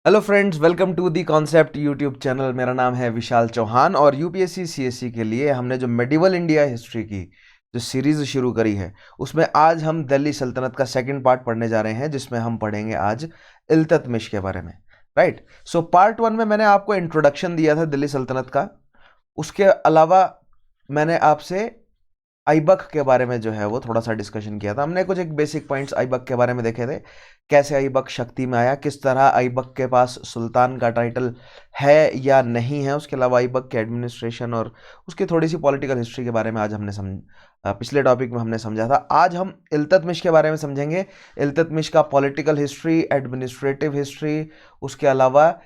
Hello friends, welcome to the concept YouTube channel. मेरा नाम है विशाल चौहान और यूपीएससी सीएससी के लिए हमने जो मेडिवल इंडिया हिस्ट्री की जो सीरीज शुरू करी है उसमें आज हम दिल्ली सल्तनत का सेकंड पार्ट पढ़ने जा रहे हैं, जिसमें हम पढ़ेंगे आज इल्तुतमिश के बारे में। राइट। सो पार्ट वन में मैंने आपको इंट्रोडक्शन दिया था दिल्ली सल्तनत का। उसके अलावा मैंने आपसे आइबक के बारे में जो है वो थोड़ा सा डिस्कशन किया था। हमने कुछ एक बेसिक पॉइंट्स आइबक के बारे में देखे थे, कैसे आइबक शक्ति में आया, किस तरह आइबक के पास सुल्तान का टाइटल है या नहीं है। उसके अलावा आइबक के एडमिनिस्ट्रेशन और उसकी थोड़ी सी पॉलिटिकल हिस्ट्री के बारे में आज हमने पिछले टॉपिक में हमने समझा था। आज हम इल्तुतमिश के बारे में समझेंगे, इल्तुतमिश का पॉलिटिकल हिस्ट्री, एडमिनिस्ट्रेटिव हिस्ट्री, उसके अलावा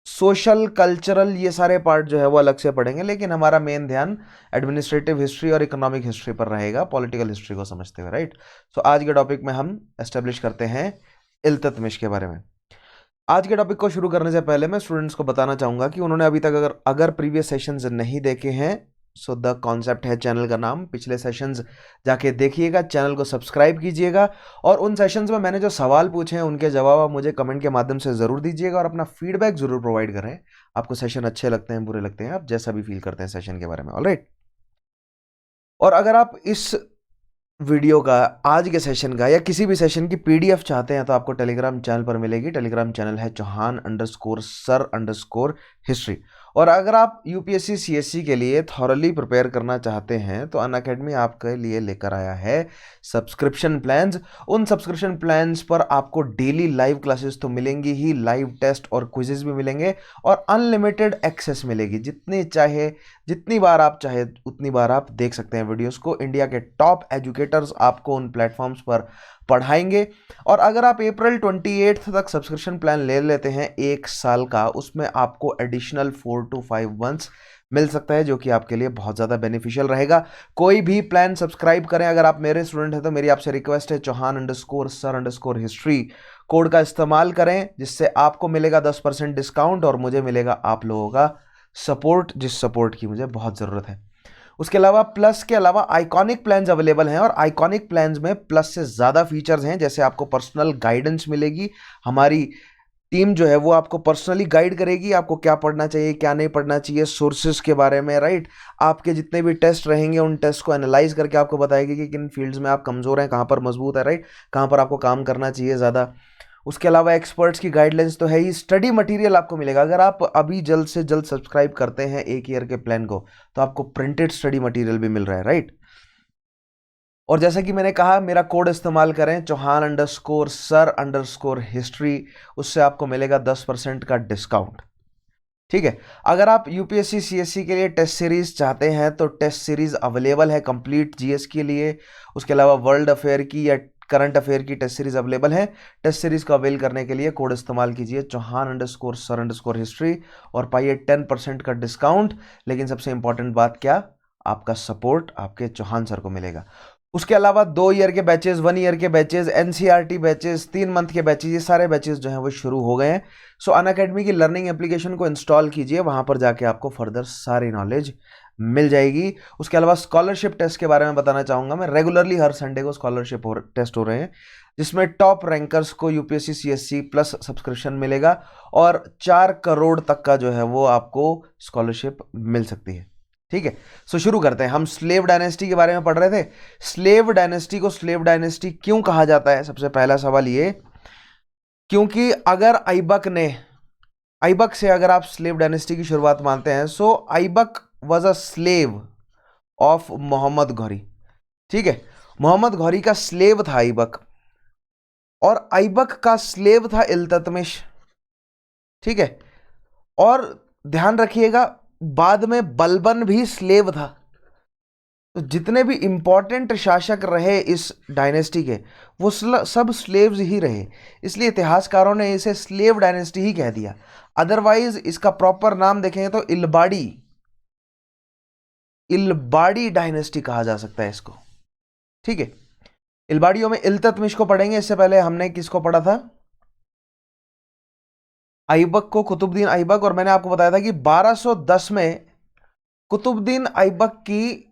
सोशल कल्चरल, ये सारे पार्ट जो है वो अलग से पढ़ेंगे, लेकिन हमारा मेन ध्यान एडमिनिस्ट्रेटिव हिस्ट्री और इकोनॉमिक हिस्ट्री पर रहेगा, पॉलिटिकल हिस्ट्री को समझते हुए। राइट। सो आज के टॉपिक में हम एस्टेब्लिश करते हैं इल्तुतमिश के बारे में। आज के टॉपिक को शुरू करने से पहले मैं स्टूडेंट्स को बताना चाहूंगा कि उन्होंने अभी तक अगर प्रीवियस सेशंस नहीं देखे हैं, सो द कॉन्सेप्ट है चैनल का नाम, पिछले सेशंस जाके देखिएगा, चैनल को सब्सक्राइब कीजिएगा और उन सेशंस में मैंने जो सवाल पूछे हैं उनके जवाब आप मुझे कमेंट के माध्यम से ज़रूर दीजिएगा और अपना फीडबैक ज़रूर प्रोवाइड करें। आपको सेशन अच्छे लगते हैं, बुरे लगते हैं, आप जैसा भी फील करते हैं सेशन के बारे में। ऑलराइट। और अगर आप इस वीडियो का, आज के सेशन का या किसी भी सेशन की पीडीएफ चाहते हैं तो आपको टेलीग्राम चैनल पर मिलेगी। टेलीग्राम चैनल है चौहान_सर_हिस्ट्री। और अगर आप यूपीएससी सीएससी के लिए थॉरली प्रिपेयर करना चाहते हैं तो अनअकैडमी आपके लिए लेकर आया है सब्सक्रिप्शन प्लान्स। उन सब्सक्रिप्शन प्लान्स पर आपको डेली लाइव क्लासेस तो मिलेंगी ही, लाइव टेस्ट और क्विजेज भी मिलेंगे और अनलिमिटेड एक्सेस मिलेगी। जितनी बार आप चाहे उतनी बार आप देख सकते हैं वीडियोस को। इंडिया के टॉप एजुकेटर्स आपको उन प्लेटफॉर्म्स पर पढ़ाएंगे। और अगर आप अप्रैल 28 तक सब्सक्रिप्शन प्लान ले लेते हैं 1 साल का, उसमें आपको एडिशनल 4 to 5 मंथ्स मिल सकता है, जो कि आपके लिए बहुत ज़्यादा बेनिफिशियल रहेगा। कोई भी प्लान सब्सक्राइब करें। अगर आप मेरे स्टूडेंट हैं तो मेरी आपसे रिक्वेस्ट है, चौहान_सर_हिस्ट्री कोड का इस्तेमाल करें, जिससे आपको मिलेगा 10% डिस्काउंट और मुझे मिलेगा आप लोगों का सपोर्ट, जिस सपोर्ट की मुझे बहुत ज़रूरत है। उसके अलावा प्लस के अलावा आइकॉनिक प्लान्स अवेलेबल हैं और आइकॉनिक प्लान्स में प्लस से ज़्यादा फीचर्स हैं, जैसे आपको पर्सनल गाइडेंस मिलेगी। हमारी टीम जो है वो आपको पर्सनली गाइड करेगी, आपको क्या पढ़ना चाहिए, क्या नहीं पढ़ना चाहिए, सोर्सेज के बारे में। राइट। आपके जितने भी टेस्ट रहेंगे उन टेस्ट को एनालाइज करके आपको बताएगी कि किन फील्ड्स में आप कमज़ोर हैं, कहाँ पर मजबूत है। राइट। कहाँ पर आपको काम करना चाहिए ज़्यादा। उसके अलावा एक्सपर्ट्स की गाइडलाइंस तो है ही, स्टडी मटेरियल आपको मिलेगा। अगर आप अभी जल्द से जल्द सब्सक्राइब करते हैं 1 ईयर के प्लान को तो आपको प्रिंटेड स्टडी मटेरियल भी मिल रहा है। राइट। और जैसा कि मैंने कहा, मेरा कोड इस्तेमाल करें चौहान_सर_हिस्ट्री, उससे आपको मिलेगा 10% का डिस्काउंट। ठीक है। अगर आप यूपीएससी सीएससी के लिए टेस्ट सीरीज चाहते हैं तो टेस्ट सीरीज अवेलेबल है कंप्लीट जीएस के लिए। उसके अलावा वर्ल्ड अफेयर की या करंट अफेयर की टेस्ट सीरीज अवेलेबल है। टेस्ट सीरीज को अवेल करने के लिए कोड इस्तेमाल कीजिए चौहान_सर_हिस्ट्री और पाइए 10% का डिस्काउंट। लेकिन सबसे इंपॉर्टेंट बात क्या, आपका सपोर्ट आपके चौहान सर को मिलेगा। उसके अलावा 2 ईयर के बैचेस, 1 ईयर के बैचेस, एनसीईआरटी बैचेस, 3 मंथ के बैचेस, ये सारे बैचेस जो हैं वो शुरू हो गए हैं। सो अनअकैडमी की लर्निंग एप्लीकेशन को इंस्टॉल कीजिए, वहां पर जाके आपको फर्दर सारी नॉलेज मिल जाएगी। उसके अलावा स्कॉलरशिप टेस्ट के बारे में बताना चाहूंगा मैं। रेगुलरली हर संडे को स्कॉलरशिप टेस्ट हो रहे हैं, जिसमें टॉप रैंकर्स को यूपीएससी सीएससी प्लस सब्सक्रिप्शन मिलेगा और 4 करोड़ तक का जो है वो आपको स्कॉलरशिप मिल सकती है। ठीक है। सो शुरू करते हैं। हम स्लेव डायनेस्टी के बारे में पढ़ रहे थे। स्लेव डायनेस्टी को स्लेव डायनेस्टी क्यों कहा जाता है? सबसे पहला सवाल ये, क्योंकि अगर आइबक से अगर आप स्लेव डायनेस्टी की शुरुआत मानते हैं, so Aibak was a slave of Muhammad Ghori. ठीक है। मोहम्मद घौरी का स्लेव था आइबक, और आइबक का स्लेव था इल्तुतमिश। ठीक है। और ध्यान रखिएगा, बाद में बलबन भी स्लेव था। तो जितने भी इंपॉर्टेंट शासक रहे इस डायनेस्टी के, वो सब स्लेव्स ही रहे, इसलिए इतिहासकारों ने इसे स्लेव डायनेस्टी ही कह दिया। अदरवाइज इसका प्रॉपर नाम देखेंगे तो इल्बाड़ी डायनेस्टी कहा जा सकता है इसको। ठीक है। इल्बाड़ियों में इल्तुतमिश को पढ़ेंगे। इससे पहले हमने किसको पढ़ा था? ऐबक को, कुतुबुद्दीन ऐबक। और मैंने आपको बताया था कि 1210 में कुतुबुद्दीन ऐबक की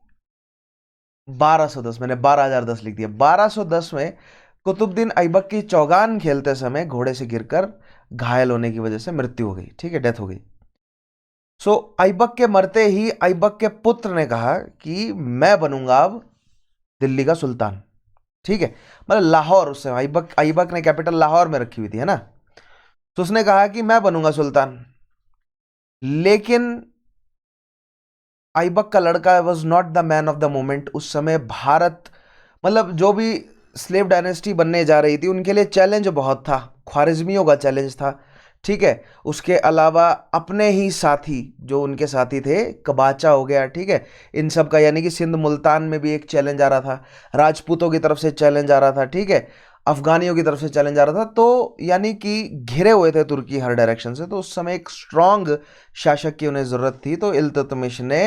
1210, मैंने 12,010 लिख दिया। 1210 में कुतुबुद्दीन ऐबक की चौगान खेलते समय घोड़े से गिरकर घायल होने की वजह से मृत्यु हो गई, ठीक है, डेथ हो गई। सो ऐबक के मरते ही ऐबक के पुत्र ने कहा कि मैं बनूंगा अब दिल्ली का सुल्तान, ठीक है, मतलब लाहौर, उस समय ऐबक ऐबक ने कैपिटल लाहौर में रखी हुई थी, है ना। तो उसने कहा कि मैं बनूंगा सुल्तान, लेकिन ऐबक का लड़का was not the man of the moment. उस समय भारत, मतलब जो भी स्लेव डायनेस्टी बनने जा रही थी उनके लिए चैलेंज बहुत था, ख्वारिज्मियों का चैलेंज था, ठीक है। उसके अलावा अपने ही साथी जो उनके साथी थे, कबाचा हो गया, ठीक है, इन सब का, यानी कि सिंध मुल्तान में भी एक चैलेंज आ रहा था, राजपूतों की तरफ से चैलेंज आ रहा था, ठीक है, अफगानियों की तरफ से चैलेंज आ रहा था। तो यानी कि घिरे हुए थे तुर्की हर डायरेक्शन से, तो उस समय एक स्ट्रांग शासक की उन्हें जरूरत थी। तो इल्तुतमिश ने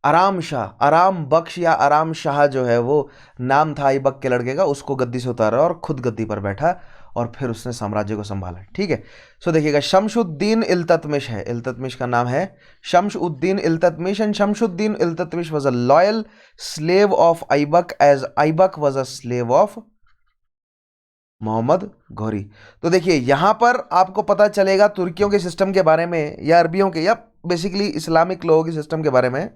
आराम शाह, आराम बख्श या आराम शाह जो है वो नाम था ऐबक के लड़के का, उसको गद्दी से उतारा और खुद गद्दी पर बैठा और फिर उसने साम्राज्य को संभाला, ठीक है। सो देखिएगा, शमशुद्दीन इल्तुतमिश है, इल्तुतमिश का नाम है Shamsuddin Iltutmish, and Shamsuddin Iltutmish was a loyal slave of Aibak as Aibak was a slave of Mohammad Ghori. तो देखिए यहां पर आपको पता चलेगा तुर्कियों के सिस्टम के बारे में, या अरबियों के, या बेसिकली इस्लामिक लोगों के सिस्टम के बारे में,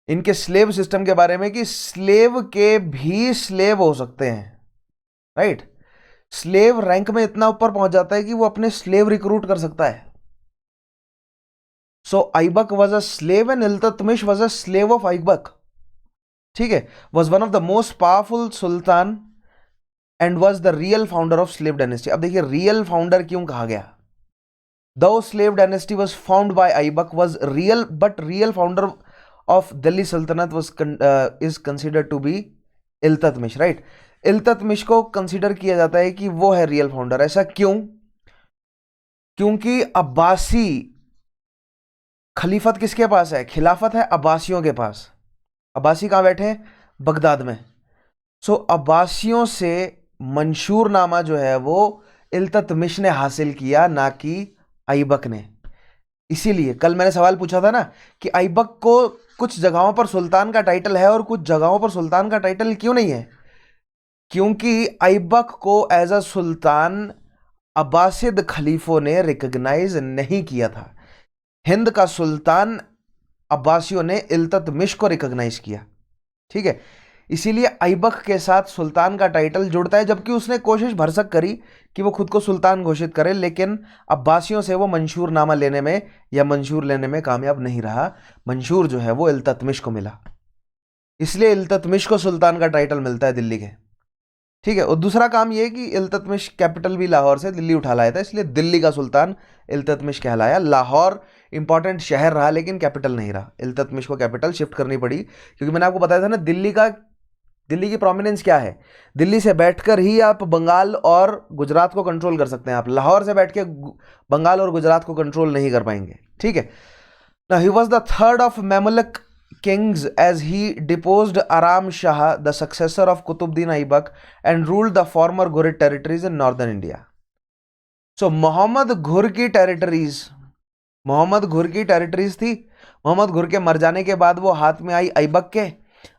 इनके स्लेव सिस्टम के बारे में, कि स्लेव के भी स्लेव हो सकते हैं, राइट। स्लेव रैंक में इतना ऊपर पहुंच जाता है कि वो अपने स्लेव रिक्रूट कर सकता है। So Aibak was a slave and Iltutmish was a slave of Aibak, ठीक है, was one of the most powerful sultan and was the real founder of slave dynasty. अब देखिए रियल फाउंडर क्यों कहा गया, though slave dynasty was found by Aibak was real, but real founder of Delhi Sultanate was is considered to be Iltutmish, right. Iltutmish को consider किया जाता है कि वो है रियल फाउंडर। ऐसा क्यों? क्योंकि अब्बासी खलीफत किसके पास है, खिलाफत है अब्बासियों के पास। अब्बासी कहां बैठे हैं, बगदाद में। सो अब्बासियों से मंशूरनामा जो है वो इल्तुतमिश ने हासिल किया, ना कि ऐबक ने। इसीलिए कल मैंने सवाल पूछा था ना कि ऐबक को कुछ जगहों पर सुल्तान का टाइटल है और कुछ जगहों पर सुल्तान का टाइटल क्यों नहीं है, क्योंकि ऐबक को एज अ सुल्तान अब्बासिद खलीफों ने रिकॉग्नाइज नहीं किया था। हिंद का सुल्तान अब्बासियों ने इल्तुतमिश को रिकॉग्नाइज किया, ठीक है। इसीलिए ऐबक के साथ सुल्तान का टाइटल जुड़ता है, जबकि उसने कोशिश भरसक करी कि वो खुद को सुल्तान घोषित करे, लेकिन अब्बासियों से वो मंशूरनामा लेने में या मंशूर लेने में कामयाब नहीं रहा। मंशूर जो है वो इल्तुतमिश को मिला, इसलिए इल्तुतमिश को सुल्तान का टाइटल मिलता है दिल्ली के, ठीक है। और दूसरा काम ये कि इल्तुतमिश कैपिटल भी लाहौर से दिल्ली उठा लाया था, इसलिए दिल्ली का सुल्तान इल्तुतमिश कहलाया। लाहौर इंपॉर्टेंट शहर रहा लेकिन कैपिटल नहीं रहा, इल्तुतमिश को कैपिटल शिफ्ट करनी पड़ी, क्योंकि मैंने आपको बताया था ना दिल्ली की प्रोमिनेंस क्या है। दिल्ली से बैठकर ही आप बंगाल और गुजरात को कंट्रोल कर सकते हैं, आप लाहौर से बैठ के बंगाल और गुजरात को कंट्रोल नहीं कर पाएंगे, ठीक है। Now he was the third of Mamluk kings as he deposed Aram Shah, the successor of Qutbuddin Aibak, and ruled the former Ghurid territories in northern India. So Mohammad घुर की टेरिटरीज, मोहम्मद घुर की टेरिटरीज थी। मोहम्मद घुर के मर जाने के बाद वो हाथ में आई ऐबक के,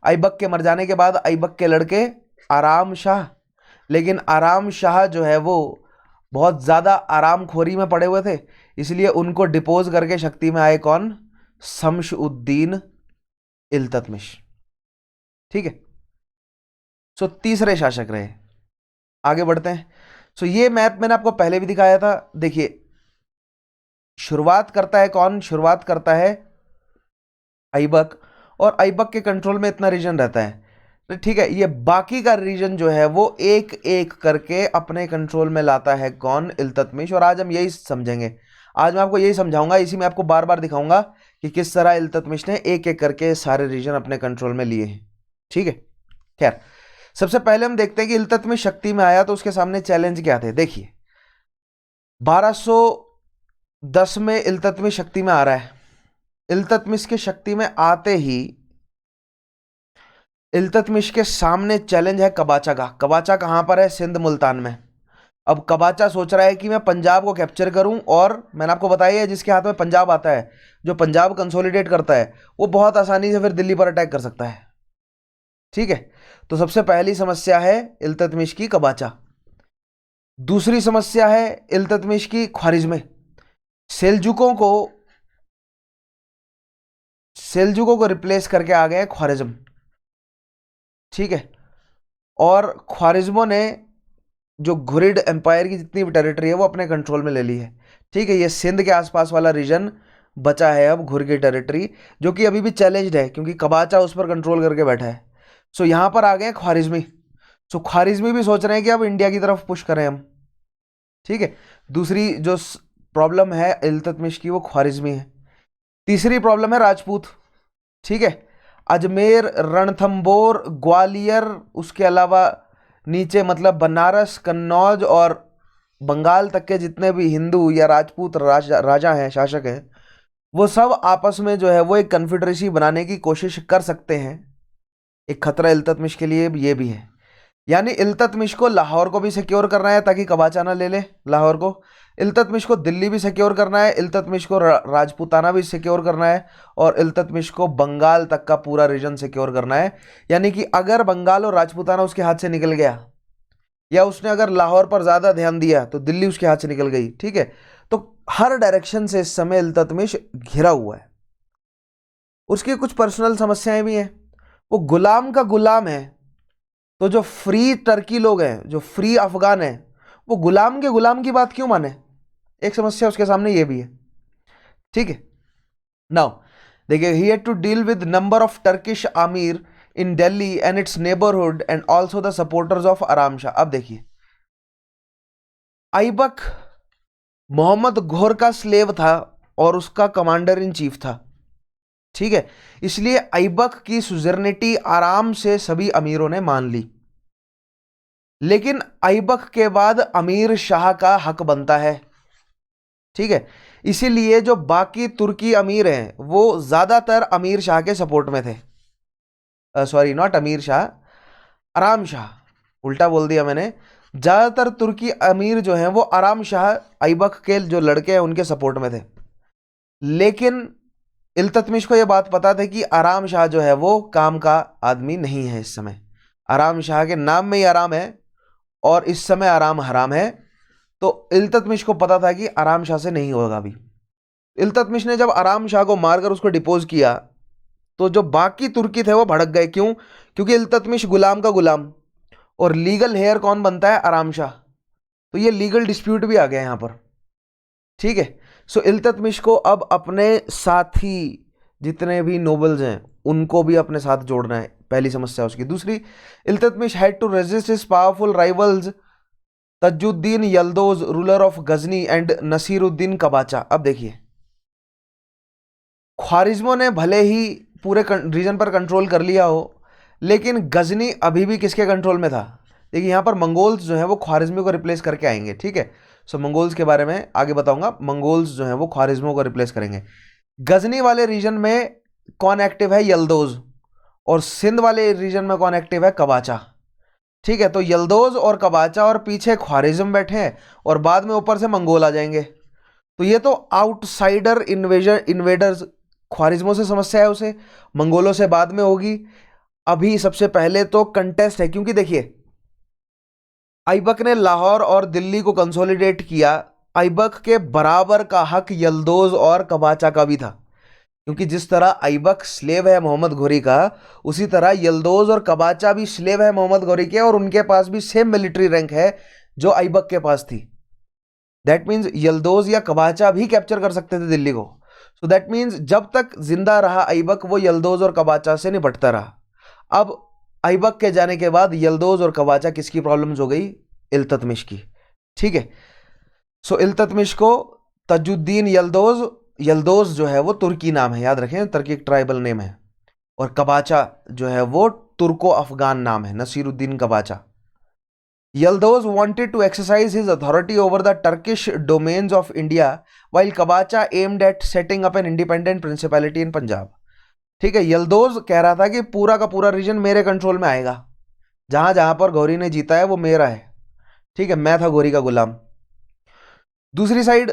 ऐबक के मर जाने के बाद ऐबक के लड़के आराम शाह, लेकिन आराम शाह जो है वो बहुत ज़्यादा आराम खोरी में पड़े हुए थे, इसलिए उनको डिपोज करके शक्ति में आए कौन, शमशुद्दीन इल्तुतमिश, ठीक है। सो तीसरे शासक रहे। आगे बढ़ते हैं। सो ये मैप मैंने आपको पहले भी दिखाया था। देखिए शुरुआत करता है कौन, शुरुआत करता है ऐबक, और ऐबक के कंट्रोल में इतना रीजन रहता है, तो ठीक है। ये बाकी का रीजन जो है वो एक एक करके अपने कंट्रोल में लाता है कौन, इल्तुतमिश। और आज हम यही समझेंगे, आज मैं आपको यही समझाऊंगा, इसी में आपको बार बार दिखाऊंगा कि किस तरह इल्तुतमिश ने एक एक करके सारे रीजन अपने कंट्रोल में लिए हैं, ठीक है। खैर सबसे पहले हम देखते हैं कि इल्तुतमिश शक्ति में आया तो उसके सामने चैलेंज क्या थे। देखिए 1210 में इल्तुतमिश शक्ति में आ रहा है। इल्तुतमिश के शक्ति में आते ही इल्तुतमिश के सामने चैलेंज है कबाचा का। कबाचा कहां पर है, सिंध मुल्तान में। अब कबाचा सोच रहा है कि मैं पंजाब को कैप्चर करूं, और मैंने आपको बताया है जिसके हाथ में पंजाब आता है, जो पंजाब कंसोलिडेट करता है, वो बहुत आसानी से फिर दिल्ली पर अटैक कर सकता है। ठीक है, तो सबसे पहली समस्या है इल्तुतमिश की कबाचा। दूसरी समस्या है इल्तुतमिश की ख्वारिज़्मी। सेल्जुकों को सेल्जुकों को रिप्लेस करके आ गए ख्वारिज़्म। ठीक है, और ख्वारिज़्मों ने जो घुरिड एम्पायर की जितनी भी टेरिटरी है वो अपने कंट्रोल में ले ली है। ठीक है, ये सिंध के आसपास वाला रीजन बचा है अब घुर की टेरिटरी, जो कि अभी भी चैलेंज्ड है क्योंकि कबाचा उस पर कंट्रोल करके बैठा है। सो यहाँ पर आ गए ख्वारिज़्मी। सो ख्वारिज़्मी भी सोच रहे हैं कि अब इंडिया की तरफ पुश करें हम। ठीक है, दूसरी जो प्रॉब्लम है इल्तुतमिश की वो ख्वारिज़्मी है। तीसरी प्रॉब्लम है राजपूत। ठीक है, अजमेर, रणथंबोर, ग्वालियर, उसके अलावा नीचे मतलब बनारस, कन्नौज और बंगाल तक के जितने भी हिंदू या राजपूत राजा हैं, शासक हैं, वो सब आपस में जो है वो एक कन्फेडरेसी बनाने की कोशिश कर सकते हैं। एक खतरा इल्तुतमिश के लिए ये भी है। यानी इल्तुतमिश को लाहौर को भी सिक्योर करना है ताकि कबाचा ना ले ले लाहौर को, इल्तुतमिश को दिल्ली भी सिक्योर करना है, इल्तुतमिश को राजपूताना भी सिक्योर करना है, और इल्तुतमिश को बंगाल तक का पूरा रीजन सिक्योर करना है। यानी कि अगर बंगाल और राजपूताना उसके हाथ से निकल गया, या उसने अगर लाहौर पर ज़्यादा ध्यान दिया, तो दिल्ली उसके हाथ से निकल गई। ठीक है, तो हर डायरेक्शन से इस समय इल्तुतमिश घिरा हुआ है। उसकी कुछ पर्सनल समस्याएं भी हैं। वो गुलाम का गुलाम है, तो जो फ्री टर्की लोग हैं, जो फ्री अफगान हैं, वो गुलाम के गुलाम की बात क्यों माने? एक समस्या उसके सामने ये भी है। ठीक है, नाउ देखिए, he had to deal with number of Turkish amir in Delhi and its neighbourhood and also the supporters of Aram Shah. अब देखिए, ऐबक मोहम्मद घोर का स्लेव था और उसका कमांडर इन चीफ था। ठीक है, इसलिए ऐबक की सुजर्निटी आराम से सभी अमीरों ने मान ली, लेकिन ऐबक के बाद अमीर शाह का हक बनता है। ठीक है, इसीलिए जो बाकी तुर्की अमीर हैं वो ज्यादातर अमीर शाह के सपोर्ट में थे। सॉरी, नॉट अमीर शाह, आराम शाह, उल्टा बोल दिया मैंने। ज्यादातर तुर्की अमीर जो हैं वो आराम शाह, ऐबक के जो लड़के हैं उनके सपोर्ट में थे। लेकिन इल्तुतमिश को यह बात पता था कि आराम शाह जो है वो काम का आदमी नहीं है। इस समय आराम शाह के नाम में ही आराम है और इस समय आराम हराम है, तो इल्तुतमिश को पता था कि आराम शाह से नहीं होगा अभी। इल्तुतमिश ने जब आराम शाह को मारकर उसको डिपोज किया, तो जो बाकी तुर्की थे वो भड़क गए। क्यों? क्योंकि इल्तुतमिश गुलाम का गुलाम, और लीगल हेयर कौन बनता है? आराम शाह। तो ये लीगल डिस्प्यूट भी आ गया यहां पर। ठीक है, सो इल्तुतमिश को अब अपने साथी जितने भी नोबल्स हैं उनको भी अपने साथ जोड़ना है, पहली समस्या उसकी। दूसरी, Iltutmish had to resist his powerful rivals Tajuddin Yalduz, ruler of Ghazni, and Nasiruddin Qabacha. अब देखिए, ख्वारिज्मों ने भले ही पूरे रीजन पर कंट्रोल कर लिया हो, लेकिन गजनी अभी भी किसके कंट्रोल में था? देखिए, यहाँ पर मंगोल्स जो हैं वो ख्वारिज्मी को रिप्लेस करके आएंगे। ठीक है, सो मंगोल्स के बारे में आगे बताऊंगा। मंगोल्स जो हैं वो ख्वारिज्मों को रिप्लेस करेंगे। गजनी वाले रीजन में कौन एक्टिव है? यल्दोज। और सिंध वाले रीजन में कौन एक्टिव है? कबाचा। ठीक है, तो यल्दोज और कबाचा और पीछे ख्वारिज्म बैठे हैं, और बाद में ऊपर से मंगोल आ जाएंगे। तो ये तो आउटसाइडर इन्वेडर्स, ख्वारिज्मों से समस्या है उसे, मंगोलों से बाद में होगी। अभी सबसे पहले तो कंटेस्ट है, क्योंकि देखिए, ऐबक ने लाहौर और दिल्ली को कंसोलिडेट किया। ऐबक के बराबर का हक यल्दोज और कबाचा का भी था, क्योंकि जिस तरह ऐबक स्लेव है मोहम्मद घोरी का, उसी तरह यल्दोज और कबाचा भी स्लेव है मोहम्मद घोरी के, और उनके पास भी सेम मिलिट्री रैंक है जो ऐबक के पास थी। दैट मीन्स यल्दोज या कबाचा भी कैप्चर कर सकते थे दिल्ली को। सो दैट मीन्स जब तक जिंदा रहा ऐबक, वो यल्दोज और कबाचा से निपटता रहा। अब ऐबक के जाने के बाद यल्दोज और कबाचा किसकी प्रॉब्लम्स हो गई? इल्तुतमिश की। ठीक है, सो इल्तुतमिश को तजुद्दीन यल्दोज, यल्दोज जो है वो तुर्की नाम है, याद रखें, तुर्की ट्राइबल नेम है, और कबाचा जो है वो तुर्को अफगान नाम है, Naseeruddin कबाचा। Yildiz wanted to exercise his authority over the Turkish domains of India, while Kabacha aimed at setting up an independent principality in Punjab. ठीक है, यल्दोज कह रहा था कि पूरा का पूरा रीजन मेरे कंट्रोल में आएगा, जहां जहां पर गौरी ने जीता है वो मेरा है। ठीक है, मैं था गौरी का गुलाम। दूसरी साइड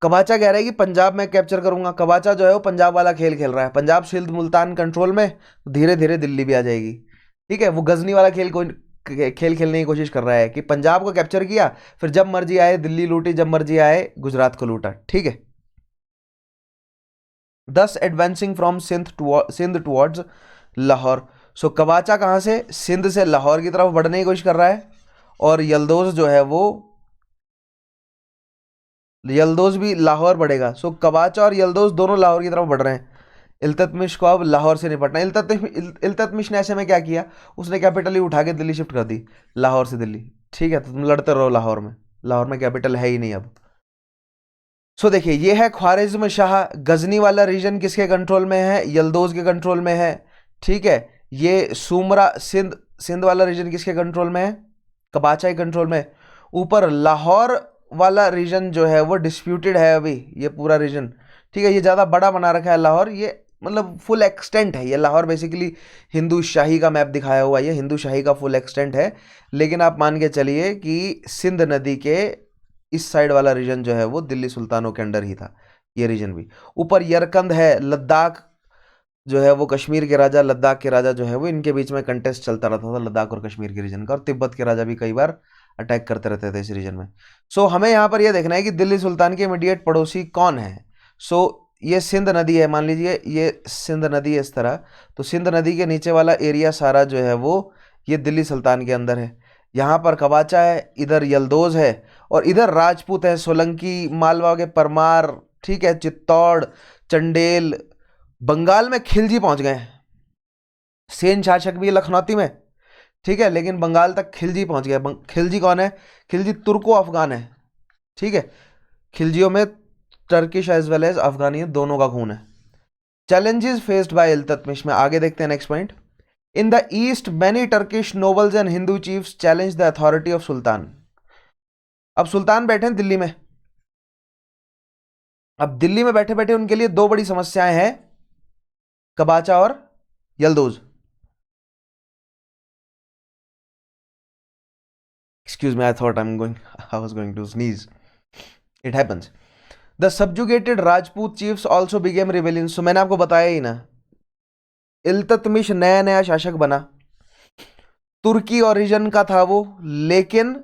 कबाचा कह रहा है कि पंजाब में कैप्चर करूंगा। कबाचा जो है वो पंजाब वाला खेल खेल रहा है, पंजाब सिंध मुल्तान कंट्रोल में, धीरे धीरे दिल्ली भी आ जाएगी। ठीक है, वो गजनी वाला खेल खेलने की कोशिश कर रहा है कि पंजाब को कैप्चर किया, फिर जब मर्जी आए दिल्ली लूटी, जब मर्जी आए गुजरात को लूटा। ठीक है, thus advancing from Sindh towards Lahore. So Qabacha कहां से, सिंध से लाहौर की तरफ बढ़ने की कोशिश कर रहा है, और यल्दौज जो है वो, यल्दौज भी लाहौर बढ़ेगा। सो कवाचा और यल्दौज दोनों लाहौर की तरफ बढ़ रहे हैं। इल्ततमिश को अब लाहौर से निपटना। इल्ततमिश ने ऐसे में क्या किया, उसने कैपिटल ही उठा के दिल्ली शिफ्ट कर दी, लाहौर से दिल्ली। ठीक है, तो तुम लड़ते रहो लाहौर में, लाहौर में कैपिटल है ही नहीं अब। सो देखिए, ये है ख्वारिज्म शाह। गजनी वाला रीजन किसके कंट्रोल में है, यल्दौज के कंट्रोल में है। ठीक है, ये सुमरा सिंध, सिंध वाला रीजन किसके कंट्रोल में है, कबाचा के कंट्रोल में। ऊपर लाहौर वाला रीजन जो है वो डिस्प्यूटेड है अभी, ये पूरा रीजन। ठीक है, ये ज़्यादा बड़ा बना रखा है लाहौर, ये मतलब फुल एक्सटेंट है ये लाहौर। बेसिकली हिंदू शाही का मैप दिखाया हुआ है, ये हिंदू शाही का फुल एक्सटेंट है। लेकिन आप मान के चलिए कि सिंध नदी के इस साइड वाला रीजन जो है वो दिल्ली सुल्तानों के अंडर ही था, ये रीजन भी। ऊपर यरकंद है, लद्दाख जो है वो कश्मीर के राजा, लद्दाख के राजा जो है वो, इनके बीच में कंटेस्ट चलता रहता था लद्दाख और कश्मीर के रीजन का, और तिब्बत के राजा भी कई बार अटैक करते रहते थे इस रीजन में। सो हमें यहाँ पर यह देखना है कि दिल्ली सुल्तान के इमीडिएट पड़ोसी कौन है। सो ये सिंध नदी है, मान लीजिए ये सिंध नदी है इस तरह, तो सिंध नदी के नीचे वाला एरिया सारा जो है वो ये दिल्ली सुल्तान के अंदर है। यहाँ पर कवाचा है, इधर यल्दौज है, और इधर राजपूत है, सोलंकी, मालवा के परमार, ठीक है, चित्तौड़, चंडेल। बंगाल में खिलजी पहुंच गए हैं, सेन शासक भी लखनौती में, ठीक है, लेकिन बंगाल तक खिलजी पहुंच गए। खिलजी कौन है, खिलजी तुर्को अफगान है। ठीक है, खिलजियों में टर्किश एज वेल एज अफगानी दोनों का खून है। चैलेंजेस फेस्ड बाय इल्ततमिश में आगे देखते हैं next point. In the east many Turkish nobles and Hindu chiefs challenge the authority of sultan. अब सुल्तान बैठे हैं दिल्ली में, अब दिल्ली में बैठे बैठे उनके लिए दो बड़ी समस्याएं हैं, कबाचा और Yalduz. Excuse me, I thought I was going to sneeze. It happens. The subjugated Rajput chiefs also became rebellions. So मैंने आपको बताया ही ना, इल्ततमिश नया नया शासक बना, तुर्की ओरिजिन का था वो, लेकिन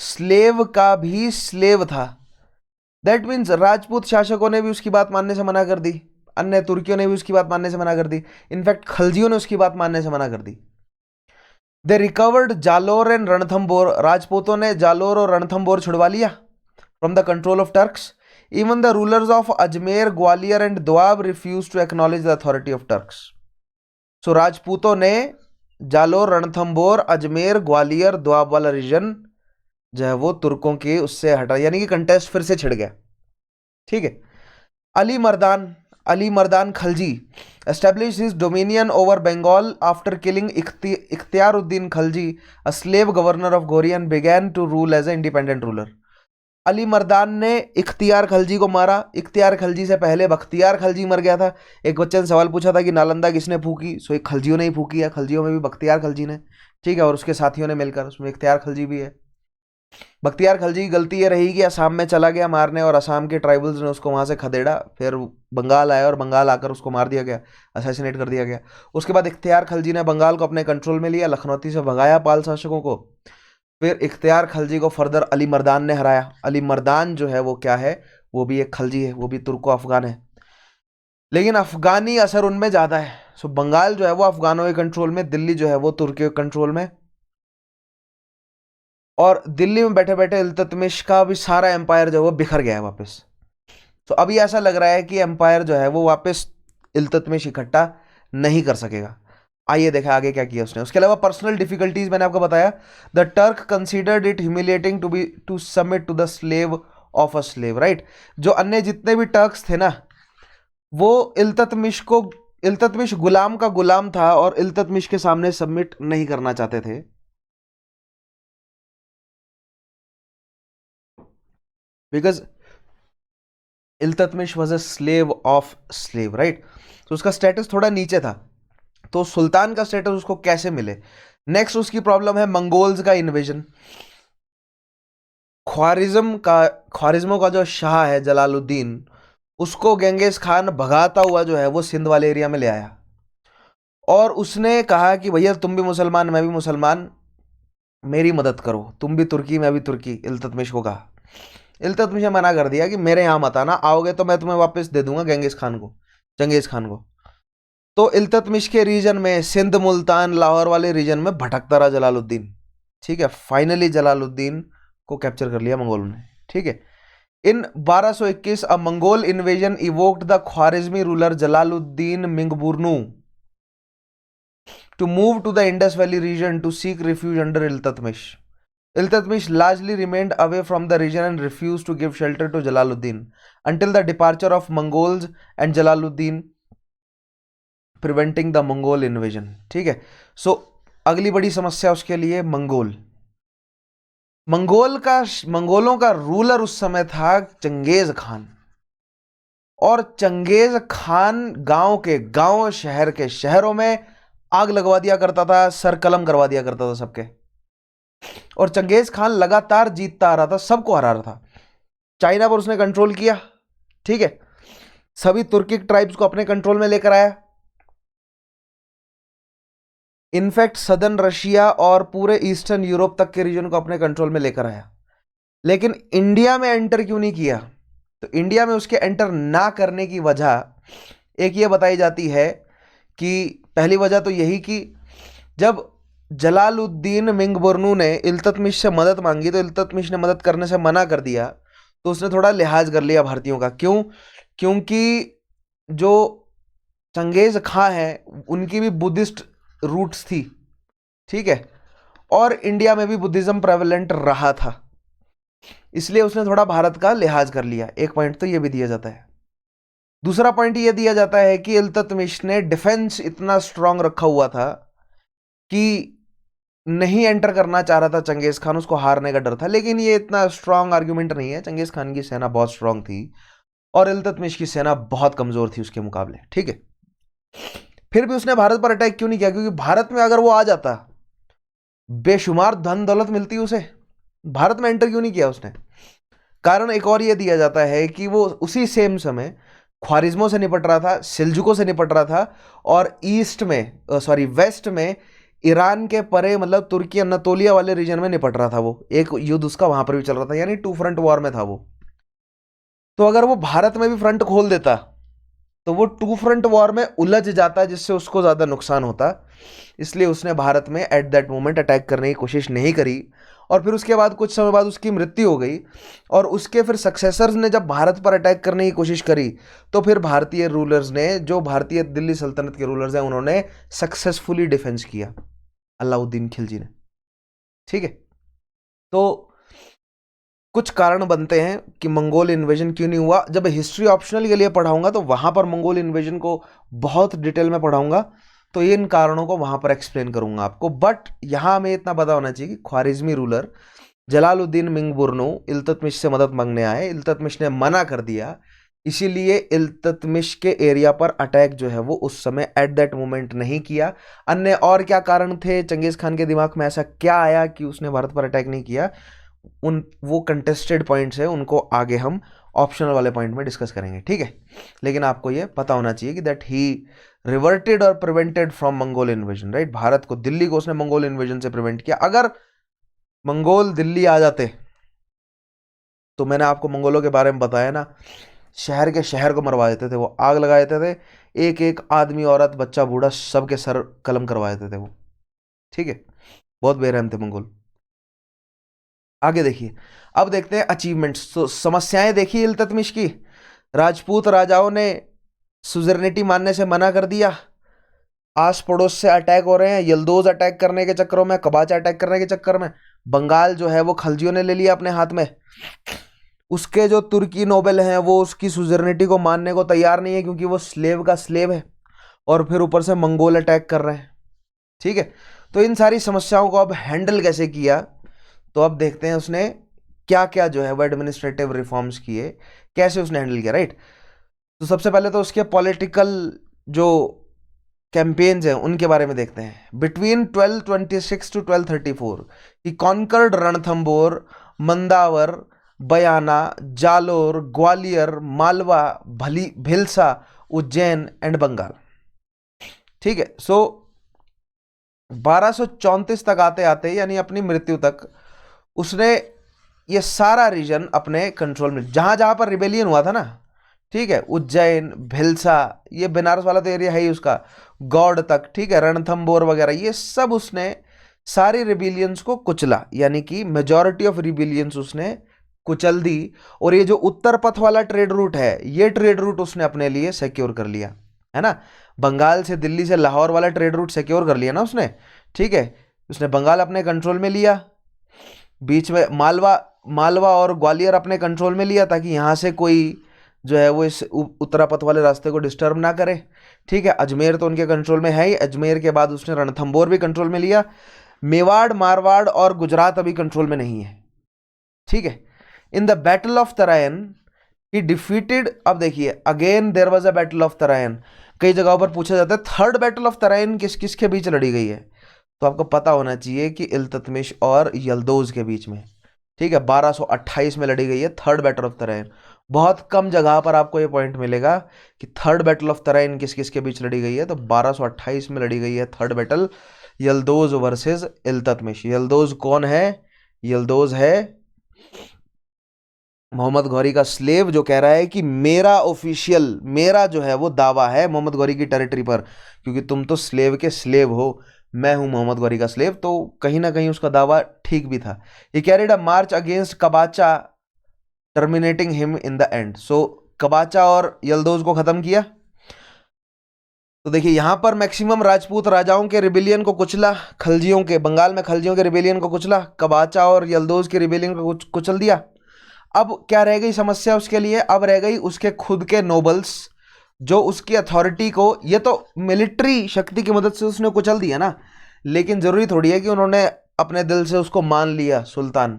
स्लेव का भी स्लेव था। दैट मीन्स राजपूत शासकों ने भी उसकी बात मानने से मना कर दी, अन्य तुर्कियों ने भी उसकी बात मानने से मना कर दी, इनफैक्ट खलजियों ने उसकी बात मानने से मना कर दी। They recovered Jalore and Ranthambore. राजपूतों ने जालोर और रणथंबोर छुड़वा लिया from the control of Turks. Even the rulers of Ajmer, Gwalior and Doab refuse to acknowledge the authority of Turks. So राजपूतों ने जालोर, रणथंबोर, अजमेर, ग्वालियर, दोआब वाला रीजन जो है वो तुर्कों के उससे हटा, यानी कि कंटेस्ट फिर से छिड़ गया। ठीक है, Ali Mardan Khalji established his dominion over Bengal after killing Ikhtiaruddin Khalji, a slave governor of Ghori, and began to rule as an independent ruler. Ali Mardan ने इख्तियार खलजी को मारा। इख्तियार खलजी से पहले बख्तियार खलजी मर गया था। एक बच्चे ने सवाल पूछा था कि नालंदा किसने फूकी, सो एक खलजियों ने ही फूकी है, खलजियों में भी बख्तियार खलजी ने, ठीक है, और उसके साथियों ने मिलकर, उसमें इख्तियार खलजी भी है। बख्तियार खलजी की गलती ये रही कि असम में चला गया मारने, और असम के ट्राइबल्स ने उसको वहाँ से खदेड़ा, फिर बंगाल आया और बंगाल आकर उसको मार दिया गया, असैसिनेट कर दिया गया। उसके बाद इख्तियार खलजी ने बंगाल को अपने कंट्रोल में लिया, लखनौती से भगाया पाल शासकों को। फिर इख्तियार खलजी को फर्दर अली मर्दान ने हराया। अली मर्दान जो है वो क्या है, वो भी एक खलजी है, वो भी तुर्को अफगान है, लेकिन अफगानी असर उनमें ज़्यादा है। सो बंगाल जो है वो अफगानों के कंट्रोल में, दिल्ली जो है वो तुर्कियों के कंट्रोल में, और दिल्ली में बैठे बैठे इल्ततमिश का भी सारा एम्पायर जो है वो बिखर गया है वापस। तो अभी ऐसा लग रहा है कि एम्पायर जो है वो वापस इल्ततमिश इकट्ठा नहीं कर सकेगा। आइए देखें आगे क्या किया उसने। उसके अलावा पर्सनल डिफिकल्टीज मैंने आपको बताया। The Turk considered it humiliating to submit to the slave of a slave, right. जो अन्य जितने भी टर्क्स थे ना, वो इल्ततमिश गुलाम का गुलाम था और इल्ततमिश के सामने सबमिट नहीं करना चाहते थे। Because Iltutmish was a slave of slave, right. तो उसका स्टेटस थोड़ा नीचे था, तो सुल्तान का स्टेटस उसको कैसे मिले। नेक्स्ट उसकी प्रॉब्लम है मंगोल्स का इन्वेजन। ख्वारिज्मों का जो शाह है जलालुद्दीन, उसको गेंगिस खान भगाता हुआ जो है वो सिंध वाले एरिया में ले आया, और उसने कहा कि भैया तुम भी मुसलमान मैं भी मुसलमान, मेरी मदद करो, तुम भी तुर्की मैं भी तुर्की, इल्तुतमिश को कहा। इल्तुतमिश ने मना कर दिया कि मेरे यहाँ मत आना, आओगे तो मैं तुम्हें वापस दे दूंगा चंगेज खान को। तो इल्तुतमिश के रीजन में, सिंध मुल्तान लाहौर वाले रीजन में भटकता रहा जलालुद्दीन। ठीक है, फाइनली जलालुद्दीन को कैप्चर कर लिया मंगोलों ने। ठीक है, in 1221 a Mongol invasion evoked the Khwarizmi ruler Jalaluddin Mingburnu to move to the Indus Valley region to seek refuge under Iltutmish. Iltutmish largely remained away from the region and refused to give shelter to Jalaluddin until the departure of Mongols and Jalaluddin preventing the Mongol invasion. ठीक है, सो अगली बड़ी समस्या उसके लिए मंगोलों का ruler उस समय था चंगेज खान। और चंगेज खान गांव शहर के शहरों में आग लगवा दिया करता था, सर कलम करवा दिया करता था सबके। और चंगेज खान लगातार जीतता आ रहा था, सबको हरा रहा था। चाइना पर उसने कंट्रोल किया। ठीक है, सभी तुर्किक ट्राइब्स को अपने कंट्रोल में लेकर आया। इनफैक्ट सदर्न रशिया और पूरे ईस्टर्न यूरोप तक के रीजन को अपने कंट्रोल में लेकर आया। लेकिन इंडिया में एंटर क्यों नहीं किया? तो इंडिया में उसके एंटर ना करने की वजह एक ये बताई जाती है कि पहली वजह तो यही कि जब जलालुद्दीन मिंगबुर्नू ने इल्तुतमिश से मदद मांगी तो इल्तुतमिश ने मदद करने से मना कर दिया, तो उसने थोड़ा लिहाज कर लिया भारतीयों का। क्यों? क्योंकि जो चंगेज खां है उनकी भी बुद्धिस्ट रूट्स थी। ठीक है, और इंडिया में भी बुद्धिज्म प्रेवलेंट रहा था, इसलिए उसने थोड़ा भारत का लिहाज कर लिया। एक पॉइंट तो ये भी दिया जाता है। दूसरा पॉइंट ये दिया जाता है कि इल्तुतमिश ने डिफेंस इतना स्ट्रांग रखा हुआ था कि नहीं एंटर करना चाह रहा था चंगेज खान, उसको हारने का डर था। लेकिन ये इतना स्ट्रांग आर्गुमेंट नहीं है, चंगेज खान की सेना बहुत स्ट्रांग थी और इल्तुतमिश की सेना बहुत कमजोर थी उसके मुकाबले। ठीक है, फिर भी उसने भारत पर अटैक क्यों नहीं किया? क्योंकि भारत में अगर वो आ जाता बेशुमार धन दौलत मिलती उसे। भारत में एंटर क्यों नहीं किया उसने? कारण एक और ये दिया जाता है कि वो उसी सेम समय ख्वारिज्मों से निपट रहा था, सिल्जुकों से निपट रहा था, और वेस्ट में ईरान के परे मतलब तुर्की अनातोलिया वाले रीजन में निपट रहा था। वो एक युद्ध उसका वहां पर भी चल रहा था, यानी 2 फ्रंट वॉर में था वो। तो अगर वो भारत में भी फ्रंट खोल देता तो वो 2 फ्रंट वॉर में उलझ जाता, जिससे उसको ज्यादा नुकसान होता। इसलिए उसने भारत में एट दैट मोमेंट अटैक करने की कोशिश नहीं करी। और फिर उसके बाद कुछ समय बाद उसकी मृत्यु हो गई, और उसके फिर सक्सेसर्स ने जब भारत पर अटैक करने की कोशिश करी तो फिर भारतीय रूलर्स ने, जो भारतीय दिल्ली सल्तनत के रूलर्स हैं, उन्होंने सक्सेसफुली डिफेंस किया, अलाउद्दीन खिलजी ने। ठीक है, तो कुछ कारण बनते हैं कि मंगोल इन्वेजन क्यों नहीं हुआ। जब हिस्ट्री ऑप्शनल के लिए पढ़ाऊंगा तो वहां पर मंगोल इन्वेजन को बहुत डिटेल में पढ़ाऊंगा, तो इन कारणों को वहां पर एक्सप्लेन करूंगा आपको। बट यहां हमें इतना पता होना चाहिए कि ख्वारिज्मी रूलर जलालुद्दीन मिंगबुर्नू इल्तुतमिश से मदद मांगने आए, इल्तुतमिश ने मना कर दिया, इसीलिए इल्तुतमिश के एरिया पर अटैक जो है वो उस समय एट दैट मोमेंट नहीं किया। अन्य और क्या कारण थे, चंगेज खान के दिमाग में ऐसा क्या आया कि उसने भारत पर अटैक नहीं किया, वो कंटेस्टेड पॉइंट्स है, उनको आगे हम ऑप्शनल वाले पॉइंट में डिस्कस करेंगे। ठीक है, लेकिन आपको ये पता होना चाहिए कि दैट ही रिवर्टेड और prevented from Mongol invasion, right. Bharat को, दिल्ली को उसने मंगोल इन्वेजन से प्रिवेंट किया। अगर मंगोल दिल्ली आ जाते तो मैंने आपको मंगोलों के बारे में बताया ना, शहर के शहर को मरवा देते थे वो, आग लगा देते थे, एक एक आदमी औरत बच्चा बूढ़ा सबके सर कलम करवा देते थे वो। ठीक है, बहुत बेरहम थे मंगोल। आगे देखिए, अब देखते हैं अचीवमेंट्स। तो समस्याएं देखिए इल्तुतमिश की। राजपूत राजाओं ने सुजरनिटी मानने से मना कर दिया, आस पड़ोस से अटैक हो रहे हैं, यल्दोज अटैक करने के चक्करों में, कबाचा अटैक करने के चक्कर में बंगाल जो है वो खलजियों ने ले लिया अपने हाथ में। उसके जो तुर्की नोबेल हैं वो उसकी सुजरनिटी को मानने को तैयार नहीं है, क्योंकि वो स्लेव का स्लेव है, और फिर ऊपर से मंगोल अटैक कर रहे हैं। ठीक है, तो इन सारी समस्याओं को अब हैंडल कैसे किया, तो अब देखते हैं उसने क्या क्या जो है वो एडमिनिस्ट्रेटिव रिफॉर्म्स किए, कैसे उसने हैंडल किया, राइट। तो सबसे पहले तो उसके पॉलिटिकल जो कैंपेन्स हैं उनके बारे में देखते हैं। Between 1226 to 1234 he conquered Ranthambore, Mandawar, Bayana, Jalore, Gwalior, Malwa, Bhilsa, Ujjain and Bengal. ठीक है। सो 1234 तक आते आते यानी अपनी मृत्यु तक उसने ये सारा रीजन अपने कंट्रोल में, जहां जहां पर रिबेलियन हुआ था ना, ठीक है, उज्जैन, भिलसा, ये बनारस वाला तो एरिया है ही उसका, गौड़ तक, ठीक है, रणथंबोर वगैरह, ये सब उसने सारी रिबेलियंस को कुचला, यानी कि मेजॉरिटी ऑफ रिबेलियंस उसने कुचल दी। और ये जो उत्तर पथ वाला ट्रेड रूट है, ये ट्रेड रूट उसने अपने लिए सिक्योर कर लिया, है ना। बंगाल से दिल्ली से लाहौर वाला ट्रेड रूट सिक्योर कर लिया ना उसने, ठीक है। उसने बंगाल अपने कंट्रोल में लिया, बीच में मालवा और ग्वालियर अपने कंट्रोल में लिया, ताकि यहाँ से कोई जो है वो इस उत्तरापथ वाले रास्ते को डिस्टर्ब ना करे, ठीक है। अजमेर तो उनके कंट्रोल में है ही, अजमेर के बाद उसने रणथंबोर भी कंट्रोल में लिया। मेवाड़, मारवाड़ और गुजरात अभी कंट्रोल में नहीं है, ठीक है। In the battle of Tarain he defeated, अब देखिए again there was a battle of Tarain. कई जगहों पर पूछा जाता है थर्ड बैटल ऑफ तराइन किस किस के बीच लड़ी गई है, तो आपको पता होना चाहिए कि इल्तुतमिश और यल्दौज के बीच में, ठीक है, 1228 में लड़ी गई है थर्ड बैटल ऑफ तराइन। बहुत कम जगह पर आपको ये पॉइंट मिलेगा कि थर्ड बैटल ऑफ तराइन किस किस के बीच लड़ी गई है, तो 1228 में लड़ी गई है third battle, Yalduz versus Iltutmish. Yalduz कौन है? यल्दौज है मोहम्मद गौरी का स्लेव, जो कह रहा है कि मेरा ऑफिशियल, मेरा जो है वो दावा है मोहम्मद गौरी की टेरिटरी पर, क्योंकि तुम तो स्लेव के स्लेव हो, मैं हूं मोहम्मद गौरी का स्लेव, तो कहीं ना कहीं उसका दावा ठीक भी था। He carried a march against Qabacha terminating him in the end. So Qabacha और यल्दौज को खत्म किया। तो देखिए यहां पर मैक्सिमम राजपूत राजाओं के रिबेलियन को कुचला, खलजियों के, बंगाल में खलजियों के रिबेलियन को कुचला, कबाचा और यल्दौज के रिबेलियन को कुचल दिया। अब क्या रह गई समस्या उसके लिए? अब रह गई उसके खुद के नोबल्स, जो उसकी अथॉरिटी को, ये तो मिलिट्री शक्ति की मदद से उसने कुचल दिया ना, लेकिन जरूरी थोड़ी है कि उन्होंने अपने दिल से उसको मान लिया सुल्तान।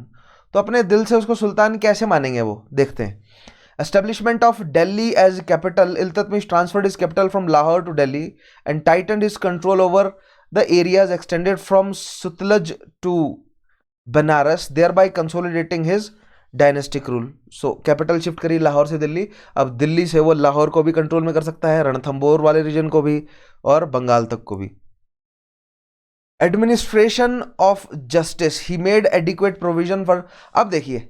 तो अपने दिल से उसको सुल्तान कैसे मानेंगे वो, देखते हैं। Establishment of Delhi as capital, Iltutmish transferred his capital from Lahore to Delhi and tightened his control over the areas extended from Sutlej to Banaras, thereby consolidating his dynastic rule. So capital shift करी लाहौर से दिल्ली, अब दिल्ली से वो लाहौर को भी कंट्रोल में कर सकता है, रणथंबोर वाले रीजन को भी और बंगाल तक को भी। Administration of justice, he made adequate provision for, अब देखिए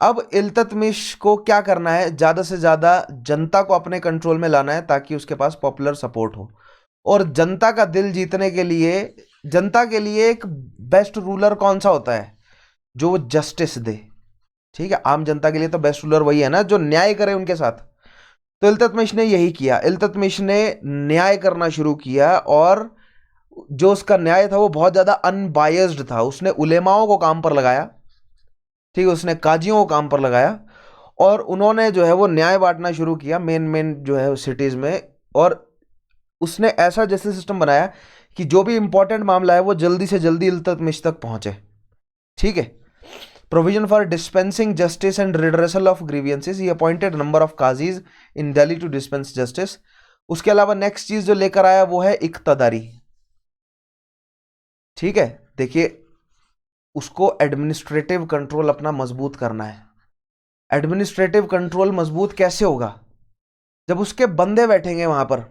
अब इल्तुतमिश को क्या करना है, ज्यादा से ज्यादा जनता को अपने कंट्रोल में लाना है ताकि उसके पास पॉपुलर सपोर्ट हो। और जनता का दिल जीतने के लिए, जनता के लिए एक बेस्ट रूलर कौन सा होता है? जो जस्टिस दे, ठीक है। आम जनता के लिए तो बेस्ट रूलर वही है ना, जो न्याय करे उनके साथ। तो इल्तुतमिश ने यही किया, इल्तुतमिश ने न्याय करना शुरू किया, और जो उसका न्याय था वो बहुत ज्यादा अनबायस्ड था। उसने उलेमाओं को काम पर लगाया, ठीक है, उसने काजियों को काम पर लगाया, और उन्होंने जो है वो न्याय बांटना शुरू किया मेन मेन जो है सिटीज में। और उसने ऐसा जस्टिस सिस्टम बनाया कि जो भी इंपॉर्टेंट मामला है वो जल्दी से जल्दी इल्तुतमिश तक पहुंचे, ठीक है। Provision for dispensing justice and redressal of grievances, he appointed number of qazis in Delhi to dispense justice. उसके अलावा नेक्स्ट चीज जो लेकर आया वो है इक्तदारी, ठीक है। देखिए उसको एडमिनिस्ट्रेटिव कंट्रोल अपना मजबूत करना है। एडमिनिस्ट्रेटिव कंट्रोल मजबूत कैसे होगा? जब उसके बंदे बैठेंगे वहां पर,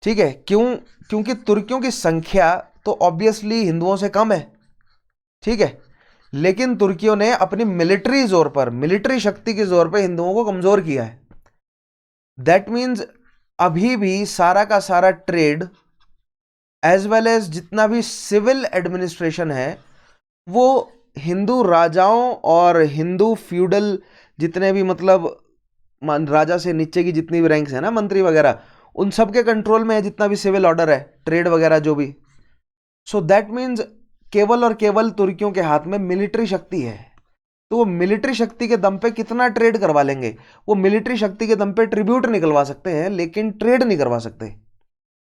ठीक है। क्योंकि तुर्कियों की संख्या तो ऑब्वियसली हिंदुओं से कम है, ठीक है, लेकिन तुर्कियों ने अपनी मिलिट्री जोर पर, मिलिट्री शक्ति के जोर पर हिंदुओं को कमजोर किया है। दैट मीन्स अभी भी सारा का सारा ट्रेड एज वेल एज जितना भी सिविल एडमिनिस्ट्रेशन है वो हिंदू राजाओं और हिंदू फ्यूडल जितने भी, मतलब राजा से नीचे की जितनी भी रैंक्स है ना, मंत्री वगैरह, उन सब के कंट्रोल में है जितना भी सिविल ऑर्डर है, ट्रेड वगैरह जो भी। सो दैट मीन्स केवल और केवल तुर्कियों के हाथ में मिलिट्री शक्ति है। तो वो मिलिट्री शक्ति के दम पे कितना ट्रेड करवा लेंगे? वो मिलिट्री शक्ति के दम पे ट्रिब्यूट निकलवा सकते हैं लेकिन ट्रेड नहीं करवा सकते।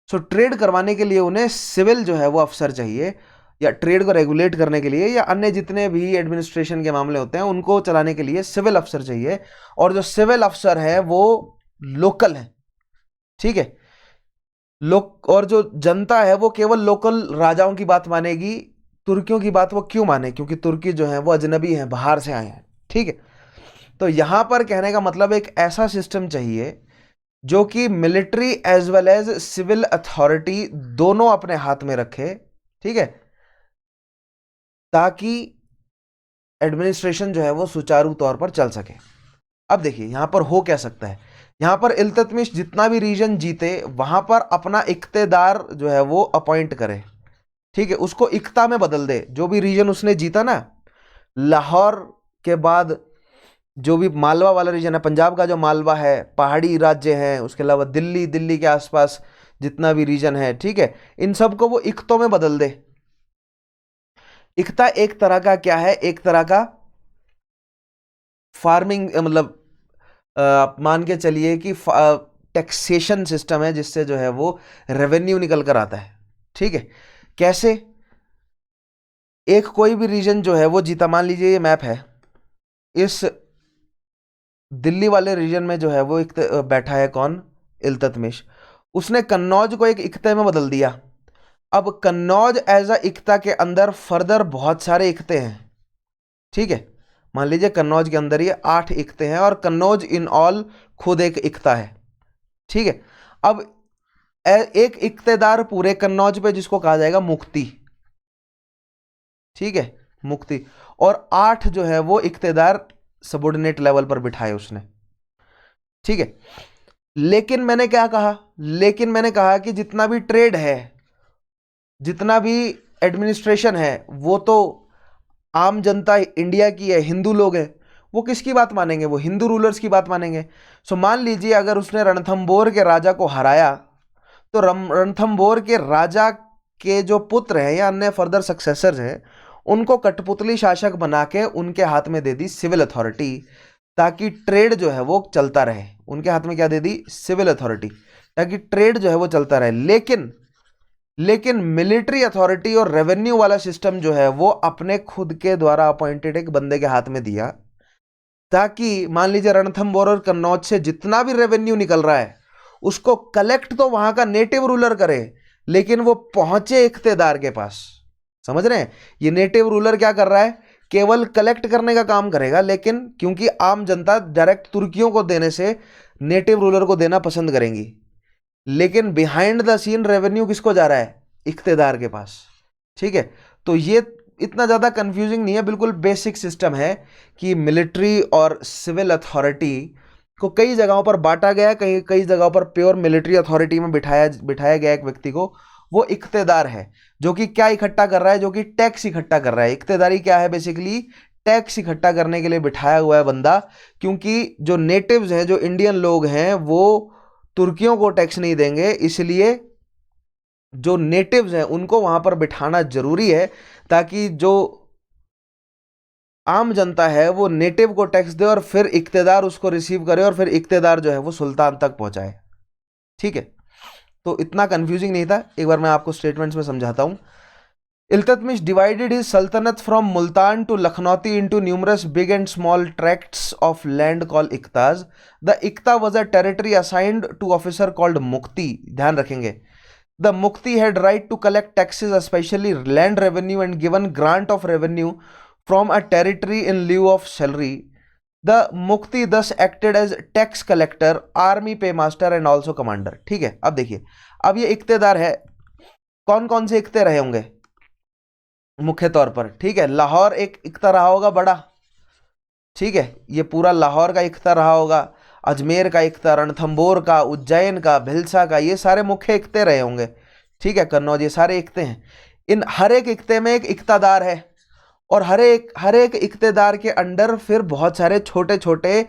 सो ट्रेड करवाने के लिए उन्हें सिविल जो है वो अफसर चाहिए, या ट्रेड को रेगुलेट करने के लिए, या अन्य जितने भी एडमिनिस्ट्रेशन के मामले होते हैं उनको चलाने के लिए सिविल अफसर चाहिए। और जो सिविल अफसर है वो लोकल है, ठीक है। और जो जनता है वो केवल लोकल राजाओं की बात मानेगी। तुर्कियों की बात वो क्यों माने? क्योंकि तुर्की जो है वो अजनबी हैं, बाहर से आए हैं, ठीक है। तो यहां पर कहने का मतलब एक ऐसा सिस्टम चाहिए जो कि military as well as civil authority दोनों अपने हाथ में रखे, ठीक है, ताकि एडमिनिस्ट्रेशन जो है वो सुचारू तौर पर चल सके। अब देखिए यहां पर हो क्या सकता है, यहां पर इल्तुतमिश जितना भी रीजन जीते वहां पर अपना इख्तेदार जो है वो अपॉइंट करे, ठीक है, उसको इख्ता में बदल दे। जो भी रीजन उसने जीता ना, लाहौर के बाद जो भी मालवा वाला रीजन है, पंजाब का जो मालवा है, पहाड़ी राज्य हैं, उसके अलावा दिल्ली, दिल्ली के आसपास जितना भी रीजन है, ठीक है, इन सबको वो इख्तों में बदल दे। इख्ता एक तरह का क्या है, एक तरह का फार्मिंग, मतलब आप मान के चलिए कि टैक्सेशन सिस्टम है जिससे जो है वो रेवेन्यू निकल कर आता है, ठीक है। कैसे? एक कोई भी रीजन जो है वो जीता, मान लीजिए ये मैप है, इस दिल्ली वाले रीजन में जो है वो एक बैठा है कौन, इल्तुतमिश, उसने कन्नौज को एक इख्ते में बदल दिया। अब कन्नौज एज अ इख्ता के अंदर फर्दर बहुत सारे इख्ते हैं, ठीक है, मान लीजिए कन्नौज के अंदर ये 8 इख्ते हैं और कन्नौज इन ऑल खुद एक इख्ता है, ठीक है। अब एक इख्तेदार पूरे कन्नौज पे जिसको कहा जाएगा मुफ्ती, ठीक है, मुफ्ती, और 8 जो है वो इख्तेदार सबॉर्डिनेट लेवल पर बिठाए उसने, ठीक है। लेकिन मैंने क्या कहा, लेकिन मैंने कहा कि जितना भी ट्रेड है, जितना भी एडमिनिस्ट्रेशन है, वो तो आम जनता इंडिया की है, हिंदू लोग हैं, वो किसकी बात मानेंगे, वो हिंदू रूलर्स की बात मानेंगे। सो मान लीजिए अगर उसने रणथंबोर के राजा को हराया, तो रणथंबोर के राजा के जो पुत्र हैं या अन्य फर्दर सक्सेसर्स हैं, उनको कठपुतली शासक बना के उनके हाथ में दे दी सिविल अथॉरिटी, ताकि ट्रेड जो है वो चलता रहे। उनके हाथ में क्या दे दी, सिविल अथॉरिटी, ताकि ट्रेड जो है वो चलता रहे। लेकिन मिलिट्री अथॉरिटी और रेवेन्यू वाला सिस्टम जो है वो अपने खुद के द्वारा अपॉइंटेड एक बंदे के हाथ में दिया, ताकि मान लीजिए रणथंबोर और कन्नौज से जितना भी रेवेन्यू निकल रहा है उसको कलेक्ट तो वहां का नेटिव रूलर करे, लेकिन वो पहुंचे इख्तेदार के पास। समझ रहे हैं? ये नेटिव रूलर क्या कर रहा है, केवल कलेक्ट करने का काम करेगा, लेकिन क्योंकि आम जनता डायरेक्ट तुर्कियों को देने से नेटिव रूलर को देना पसंद करेंगी, लेकिन बिहाइंड द सीन रेवेन्यू किसको जा रहा है, इख्तेदार के पास, ठीक है। तो ये इतना ज़्यादा कंफ्यूजिंग नहीं है, बिल्कुल बेसिक सिस्टम है कि मिलिट्री और सिविल अथॉरिटी को कई जगहों पर बांटा गया, कई कई जगहों पर प्योर मिलिट्री अथॉरिटी में बिठाया गया एक व्यक्ति को, वो इख्तेदार है, जो कि क्या इकट्ठा कर रहा है, जो कि टैक्स इकट्ठा कर रहा है। इख्तेदारी क्या है, बेसिकली टैक्स इकट्ठा करने के लिए बिठाया हुआ है बंदा, क्योंकि जो नेटिव्स हैं, जो इंडियन लोग हैं, वो तुर्कियों को टैक्स नहीं देंगे, इसलिए जो नेटिव्स हैं उनको वहां पर बिठाना जरूरी है, ताकि जो आम जनता है वो नेटिव को टैक्स दे और फिर इख्तेदार उसको रिसीव करे और फिर इख्तेदार जो है वो सुल्तान तक पहुंचाए, ठीक है। तो इतना कंफ्यूजिंग नहीं था, एक बार मैं आपको स्टेटमेंट्स में समझाता हूं। Iltutmish divided his sultanate from Multan to Lakhnauti into numerous big and small tracts of land called Iktas. The Ikta was a territory assigned to officer called Mukti. ध्यान रखेंगे, the Mukti had right to collect taxes, especially land revenue, and given grant of revenue from a territory in lieu of salary. The Mukti thus acted as tax collector, army paymaster and also commander. ठीक है, अब देखिए, अब ये इख्तेदार है, कौन कौन से इख्ते रहे होंगे मुख्य तौर पर, ठीक है। लाहौर एक इख्ता रहा होगा बड़ा, ठीक है, ये पूरा लाहौर का इख्ता रहा होगा, अजमेर का इख्ता, रणथंबोर का, उज्जैन का, भिलसा का, ये सारे मुख्य इख्ते रहे होंगे, ठीक है, कन्नौज, ये सारे इख्ते हैं। इन हर एक इख्ते में एक इख्तादार है, और हर एक इख्तेदार के अंडर फिर बहुत सारे छोटे छोटे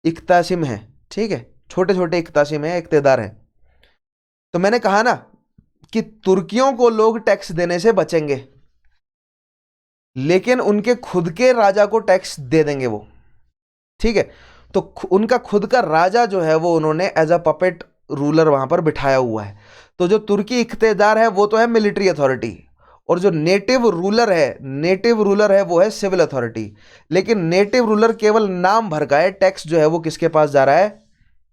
इख्तासिम हैं, ठीक है, छोटे छोटे इख्तासिम हैं, इख्तेदार हैं। तो मैंने कहा ना कि तुर्कियों को लोग टैक्स देने से बचेंगे, लेकिन उनके खुद के राजा को टैक्स दे देंगे वो, ठीक है। तो उनका खुद का राजा जो है वो उन्होंने एज अ पपेट रूलर वहां पर बिठाया हुआ है। तो जो तुर्की इख्तेदार है वो तो है मिलिट्री अथॉरिटी, और जो नेटिव रूलर है वो है सिविल अथॉरिटी। लेकिन नेटिव रूलर केवल नाम भर का है, टैक्स जो है वो किसके पास जा रहा है,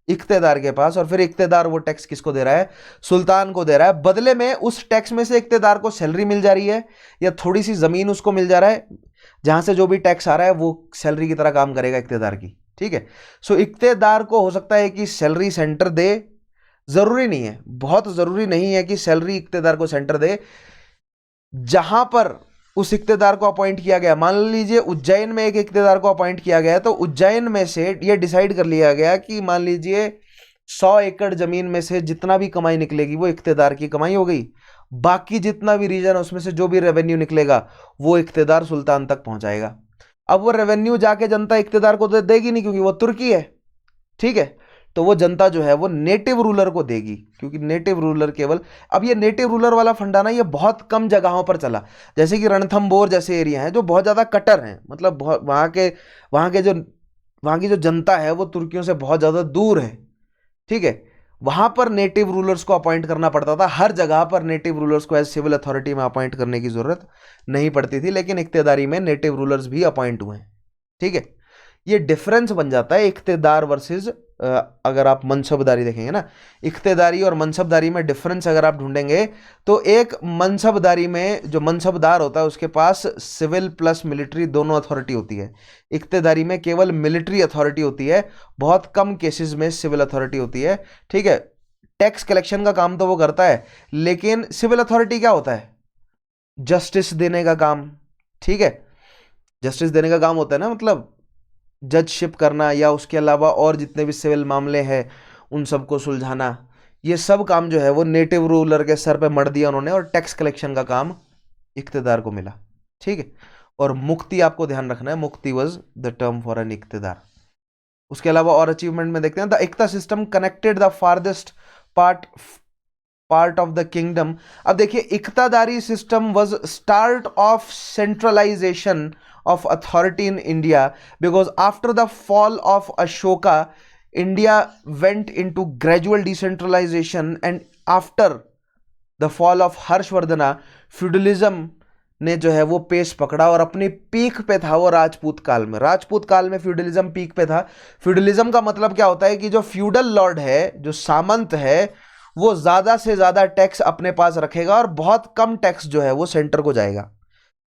इख्तेदार के पास, और फिर इख्तेदार वो टैक्स किसको दे रहा है, सुल्तान को दे रहा है। बदले में उस टैक्स में से इख्तेदार को सैलरी मिल जा रही है, या थोड़ी सी जमीन उसको मिल जा रहा है, जहां से जो भी टैक्स आ रहा है वो सैलरी की तरह काम करेगा इख्तेदार की, ठीक है। सो इक्तेदार को हो सकता है कि सैलरी सेंटर दे, जरूरी नहीं है, बहुत जरूरी नहीं है कि सैलरी इक्तेदार को सेंटर दे। जहां पर उस इक्तेदार को अपॉइंट किया गया, मान लीजिए उज्जैन में एक इक्तेदार को अपॉइंट किया गया, तो उज्जैन में से ये डिसाइड कर लिया गया कि मान लीजिए 100 एकड़ जमीन में से जितना भी कमाई निकलेगी वो इक्तेदार की कमाई हो गई, बाकी जितना भी रीजन उसमें से जो भी रेवेन्यू निकलेगा वो इक्तेदार सुल्तान तक पहुंचाएगा। अब वो रेवेन्यू जाके जनता इक्तेदार को देगी नहीं, क्योंकि वो तुर्की है, ठीक है। तो वो जनता जो है वो नेटिव रूलर को देगी, क्योंकि नेटिव रूलर केवल, अब ये नेटिव रूलर वाला फंडा ना ये बहुत कम जगहों पर चला, जैसे कि रणथंभौर जैसे एरिया हैं जो बहुत ज़्यादा कट्टर हैं, मतलब वहाँ के जो वहाँ की जो जनता है वो तुर्कियों से बहुत ज़्यादा दूर है, ठीक है। वहां पर नेटिव रूलर्स को अपॉइंट करना पड़ता था, हर जगह पर नेटिव रूलर्स को एज सिविल अथॉरिटी में अपॉइंट करने की जरूरत नहीं पड़ती थी, लेकिन इक्तेदारी में नेटिव रूलर्स भी अपॉइंट हुए हैं, ठीक है। ये डिफरेंस बन जाता है इक्तेदार वर्सेस, अगर आप मनसबदारी देखेंगे ना, इक्तेदारी और मनसबदारी में डिफरेंस अगर आप ढूंढेंगे तो एक मनसबदारी में जो मनसबदार होता है उसके पास सिविल प्लस मिलिट्री दोनों अथॉरिटी होती है, इक्तेदारी में केवल मिलिट्री अथॉरिटी होती है, बहुत कम केसेस में सिविल अथॉरिटी होती है, ठीक है। टैक्स कलेक्शन का काम तो वो करता है, लेकिन सिविल अथॉरिटी क्या होता है, जस्टिस देने का काम, ठीक है। जस्टिस देने का काम होता है ना, मतलब जजशिप करना या उसके अलावा और जितने भी सिविल मामले हैं उन सबको सुलझाना, ये सब काम जो है वो नेटिव रूलर के सर पे मढ़ दिया उन्होंने, और टैक्स कलेक्शन का काम इक्तेदार को मिला, ठीक है। और मुक्ति आपको ध्यान रखना है, muqti was the term for an iqtadar. उसके अलावा और अचीवमेंट में देखते हैं, the iqta system connected the farthest part of the kingdom. अब देखिए iqtadari system was start of centralisation of authority in India, because after the fall of Ashoka, India went into gradual decentralization, and after the fall of Harshvardhana, feudalism ने जो है वो पेश पकड़ा और अपनी पीक पे था वो राजपूत काल में। राजपूत काल में फ्यूडलिज्म पीक पे था। फ्यूडलिज्म का मतलब क्या होता है कि जो फ्यूडल लॉर्ड है, जो सामंत है, वो ज्यादा से ज्यादा टैक्स अपने पास रखेगा और बहुत कम टैक्स जो है वो सेंटर को जाएगा।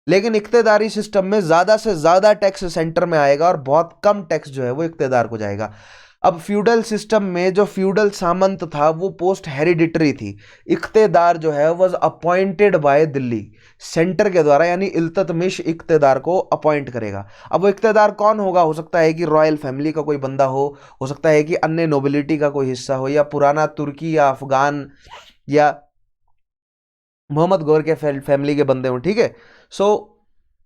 लेकिन इक्तेदारी सिस्टम में ज्यादा से ज्यादा टैक्स सेंटर में आएगा और बहुत कम टैक्स जो है वो इक्तेदार को जाएगा। अब फ्यूडल सिस्टम में जो फ्यूडल सामंत था वो पोस्ट हेरिडिटरी थी, इक्तेदार जो है was appointed by Delhi, centre के द्वारा, यानी इल्ततमिश इक्तेदार को अपॉइंट करेगा। अब वो इक्तेदार कौन होगा, हो सकता है कि रॉयल फैमिली का कोई बंदा हो सकता है कि अन्य नोबिलिटी का कोई हिस्सा हो, या पुराना तुर्की या अफगान या मोहम्मद गौर के फैमिली के बंदे हो, ठीक है। सो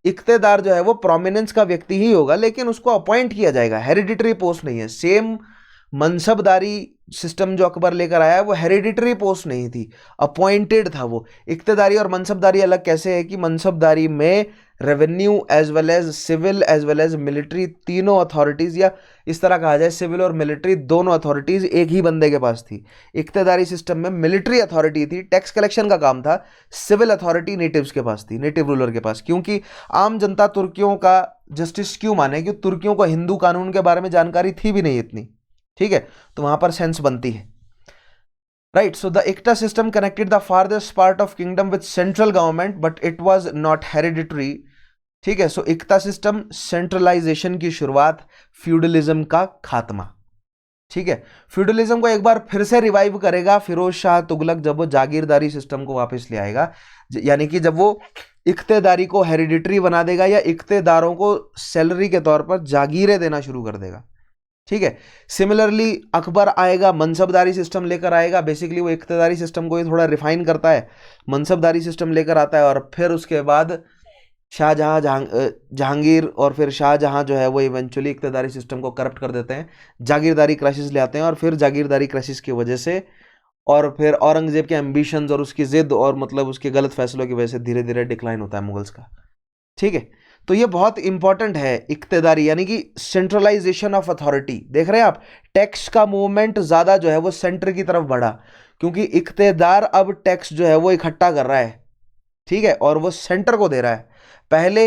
इक्तेदार जो है वो प्रोमिनेंस का व्यक्ति ही होगा, लेकिन उसको अपॉइंट किया जाएगा, हेरिडिटरी पोस्ट नहीं है। सेम मनसबदारी सिस्टम जो अकबर लेकर आया है वो हेरिडिटरी पोस्ट नहीं थी, अपॉइंटेड था वो। इक्तेदारी और मनसबदारी अलग कैसे है कि मनसबदारी में revenue as well as civil as well as military तीनों अथॉरिटीज, या इस तरह कहा जाए सिविल और मिलिट्री दोनों अथॉरिटीज एक ही बंदे के पास थी। इक्तेदारी सिस्टम में मिलिट्री अथॉरिटी थी, टैक्स कलेक्शन का काम था, सिविल अथॉरिटी नेटिव्स के पास थी, नेटिव रूलर के पास। क्योंकि आम जनता तुर्कियों का जस्टिस क्यों माने, क्योंकि तुर्कियों को हिंदू कानून के बारे में जानकारी थी भी नहीं इतनी, ठीक है। तो वहां पर सेंस बनती है, right. So the iqta system connected the farthest part of kingdom with central government, but it was not hereditary, ठीक है। सो इक्ता सिस्टम, सेंट्रलाइजेशन की शुरुआत, फ्यूडलिज्म का खात्मा, ठीक है। फ्यूडलिज्म को एक बार फिर से रिवाइव करेगा फिरोज शाह तुगलक, जब वो जागीरदारी सिस्टम को वापस ले आएगा, यानी कि जब वो इक्तेदारी को हेरिडिटरी बना देगा या इक्तेदारों को सैलरी के तौर पर जागीरें देना शुरू कर देगा, ठीक है। सिमिलरली अकबर आएगा, मनसबदारी सिस्टम लेकर आएगा, बेसिकली वो इक्तेदारी सिस्टम को ही थोड़ा रिफाइन करता है, मनसबदारी सिस्टम लेकर आता है, और फिर उसके बाद शाहजहां, जहांगीर और फिर शाहजहां जो है वो इवेंचुअली इक्तेदारी सिस्टम को करप्ट कर देते हैं, जागीरदारी क्राइसिस ले आते हैं, और फिर जागीरदारी क्राइसिस की वजह से और फिर औरंगजेब के एम्बिशंस और उसकी जिद और मतलब उसके गलत फैसलों की वजह से धीरे धीरे डिक्लाइन होता है मुगल्स का, ठीक है। तो ये बहुत इंपॉर्टेंट है इक्तेदारी, यानी कि सेंट्रलाइजेशन ऑफ अथॉरिटी। देख रहे हैं आप, टैक्स का मूवमेंट ज्यादा जो है वो सेंटर की तरफ बढ़ा, क्योंकि इक्तेदार अब टैक्स जो है वो इकट्ठा कर रहा है, ठीक है, और वो सेंटर को दे रहा है। पहले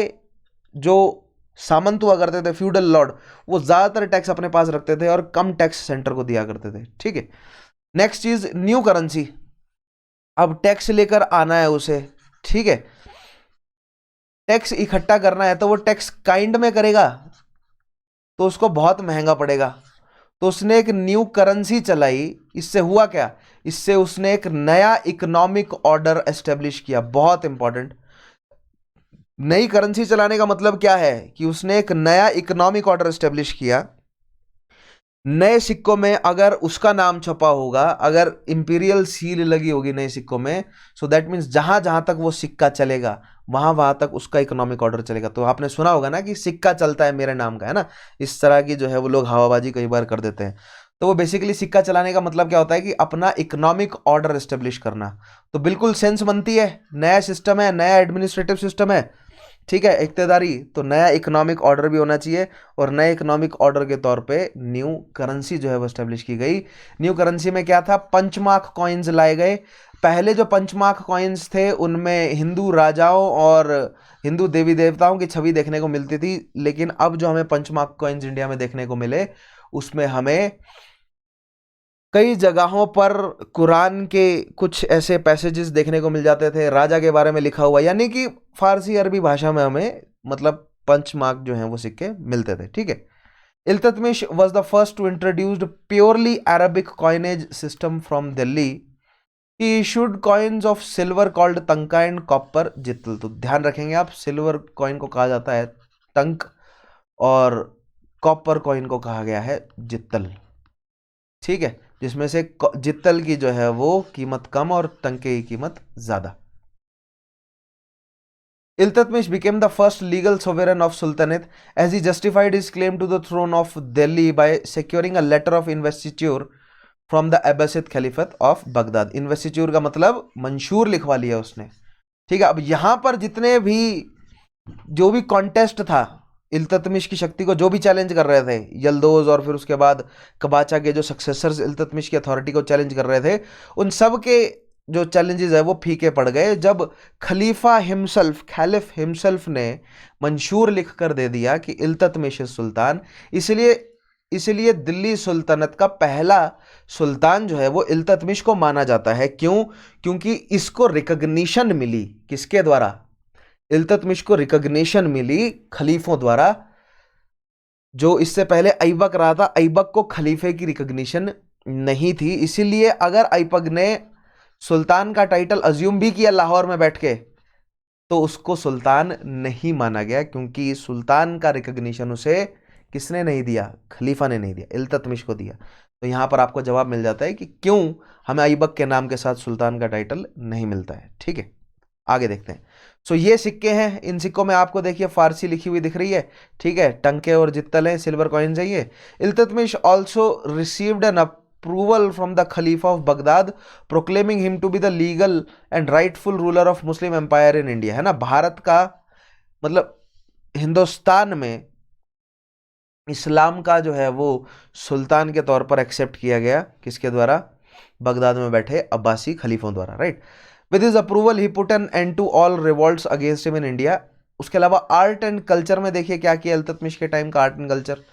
जो सामंत हुआ करते थे, फ्यूडल लॉर्ड, वो ज्यादातर टैक्स अपने पास रखते थे और कम टैक्स सेंटर को दिया करते थे, ठीक है। नेक्स्ट चीज, न्यू करेंसी, अब टैक्स लेकर आना है उसे, ठीक है। टैक्स इकट्ठा करना है तो वो टैक्स काइंड में करेगा, तो उसको बहुत महंगा पड़ेगा। तो उसने एक न्यू करेंसी चलाई। इससे हुआ क्या, इससे उसने एक नया इकोनॉमिक ऑर्डर एस्टेब्लिश किया। बहुत इंपॉर्टेंट, नई करेंसी चलाने का मतलब क्या है कि उसने एक नया इकोनॉमिक ऑर्डर एस्टेब्लिश किया। नए सिक्कों में अगर उसका नाम छपा होगा, अगर इंपीरियल सील लगी होगी नए सिक्कों में, सो दैट मीन्स जहां जहां तक वो सिक्का चलेगा वहां वहां तक उसका इकोनॉमिक ऑर्डर चलेगा। तो आपने सुना होगा ना कि सिक्का चलता है मेरे नाम का, है ना, इस तरह की जो है वो लोग हवाबाजी कई बार कर देते हैं। तो वो बेसिकली सिक्का चलाने का मतलब क्या होता है कि अपना इकोनॉमिक ऑर्डर एस्टेब्लिश करना। तो बिल्कुल सेंस बनती है, नया सिस्टम है, नया एडमिनिस्ट्रेटिव सिस्टम है, ठीक है, इक्तेदारी, तो नया इकोनॉमिक ऑर्डर भी होना चाहिए। और नए इकोनॉमिक ऑर्डर के तौर पे न्यू करेंसी जो है वो स्टेब्लिश की गई। न्यू करेंसी में क्या था, पंचमार्क कॉइन्स लाए गए। पहले जो पंचमार्क कॉइन्स थे उनमें हिंदू राजाओं और हिंदू देवी देवताओं की छवि देखने को मिलती थी, लेकिन अब जो हमें पंचमार्क कॉइन्स इंडिया में देखने को मिले उसमें हमें कई जगहों पर कुरान के कुछ ऐसे पैसेजेस देखने को मिल जाते थे, राजा के बारे में लिखा हुआ, यानी कि फारसी अरबी भाषा में हमें मतलब पंचमार्क जो हैं वो सिक्के मिलते थे, ठीक है। Iltutmish was the first to introduced purely Arabic coinage system from Delhi. He issued coins of silver called tanka and copper jital. तो ध्यान रखेंगे आप, सिल्वर कॉइन को कहा जाता है तंक और कॉपर कॉइन को कहा गया है जित्तल, ठीक है, जिसमें से जित्तल की जो है वो कीमत कम और टंके की कीमत ज्यादा। Iltutmish became the first legal sovereign of Sultanate as he justified his claim to the throne of Delhi by securing a letter of investiture from the Abbasid Caliphate of Baghdad। इन्वेस्टिट्यूर का मतलब मंशूर लिखवा लिया उसने, ठीक है। अब यहां पर जितने भी जो भी कॉन्टेस्ट था, इल्तुतमिश की शक्ति को जो भी चैलेंज कर रहे थे, यल्दोज और फिर उसके बाद कबाचा के जो सक्सेसर्स इल्तुतमिश की अथॉरिटी को चैलेंज कर रहे थे, उन सब के जो चैलेंजेस है वो फीके पड़ गए जब खलीफा हिमसेल्फ, खैलिफ हिमसेल्फ ने मंशूर लिख कर दे दिया कि इल्तुतमिश सुल्तान। इसलिए इसलिए दिल्ली सुल्तनत का पहला सुल्तान जो है वो इल्तुतमिश को माना जाता है। क्यों? क्योंकि इसको रिकॉग्निशन मिली, किसके द्वारा, इल्तुतमिश को रिकॉग्निशन मिली खलीफों द्वारा। जो इससे पहले ऐबक रहा था, ऐबक को खलीफे की रिकॉग्निशन नहीं थी, इसीलिए अगर ऐबक ने सुल्तान का टाइटल अज्यूम भी किया लाहौर में बैठ के तो उसको सुल्तान नहीं माना गया, क्योंकि सुल्तान का रिकॉग्निशन उसे किसने नहीं दिया, खलीफा ने नहीं दिया, इल्तुतमिश को दिया। तो यहां पर आपको जवाब मिल जाता है कि क्यों हमें ऐबक के नाम के साथ सुल्तान का टाइटल नहीं मिलता है, ठीक है। आगे देखते हैं। सो ये सिक्के हैं, इन सिक्कों में आपको देखिए फारसी लिखी हुई दिख रही है, ठीक है, टंके और जित्तल हैं, सिल्वर कॉइन्स है ये। Iltutmish also received an approval from the khalifa of Baghdad proclaiming him to be the legal and rightful ruler of Muslim empire in India, है ना, भारत का मतलब हिंदुस्तान में इस्लाम का जो है वो सुल्तान के तौर पर एक्सेप्ट किया गया, किसके द्वारा, बगदाद में बैठे अब्बासी खलीफों द्वारा, right. With his approval he put an end to all revolts against him in India. उसके अलावा आर्ट एंड कल्चर में देखिए क्या किया इल्तुतमिश के टाइम का आर्ट एंड कल्चर।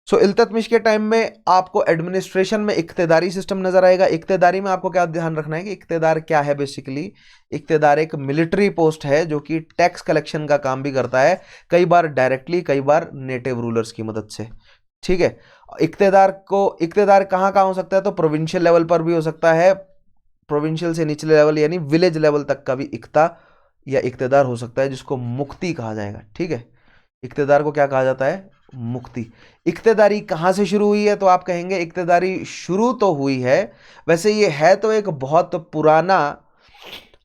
सो इल्तुतमिश के टाइम में आपको एडमिनिस्ट्रेशन में इक्तेदारी सिस्टम नजर आएगा। इक्तेदारी में आपको क्या ध्यान रखना है कि इक्तेदार क्या है, बेसिकली इक्तेदार एक मिलिट्री पोस्ट है जो कि टैक्स कलेक्शन का काम भी करता है, कई बार डायरेक्टली, कई बार नेटिव रूलर्स की मदद से, ठीक है। इक्तेदार कहाँ कहाँ हो सकता है, तो प्रोविंशियल लेवल पर भी हो सकता है, प्रोविंशियल से निचले लेवल यानी विलेज लेवल तक का भी इक्ता या इक्तेदार हो सकता है, जिसको मुक्ति कहा जाएगा, ठीक है। इक्तेदार को क्या कहा जाता है, मुक्ति। इक्तेदारी कहाँ से शुरू हुई है, तो आप कहेंगे इक्तेदारी शुरू तो हुई है, वैसे ये है तो एक बहुत पुराना,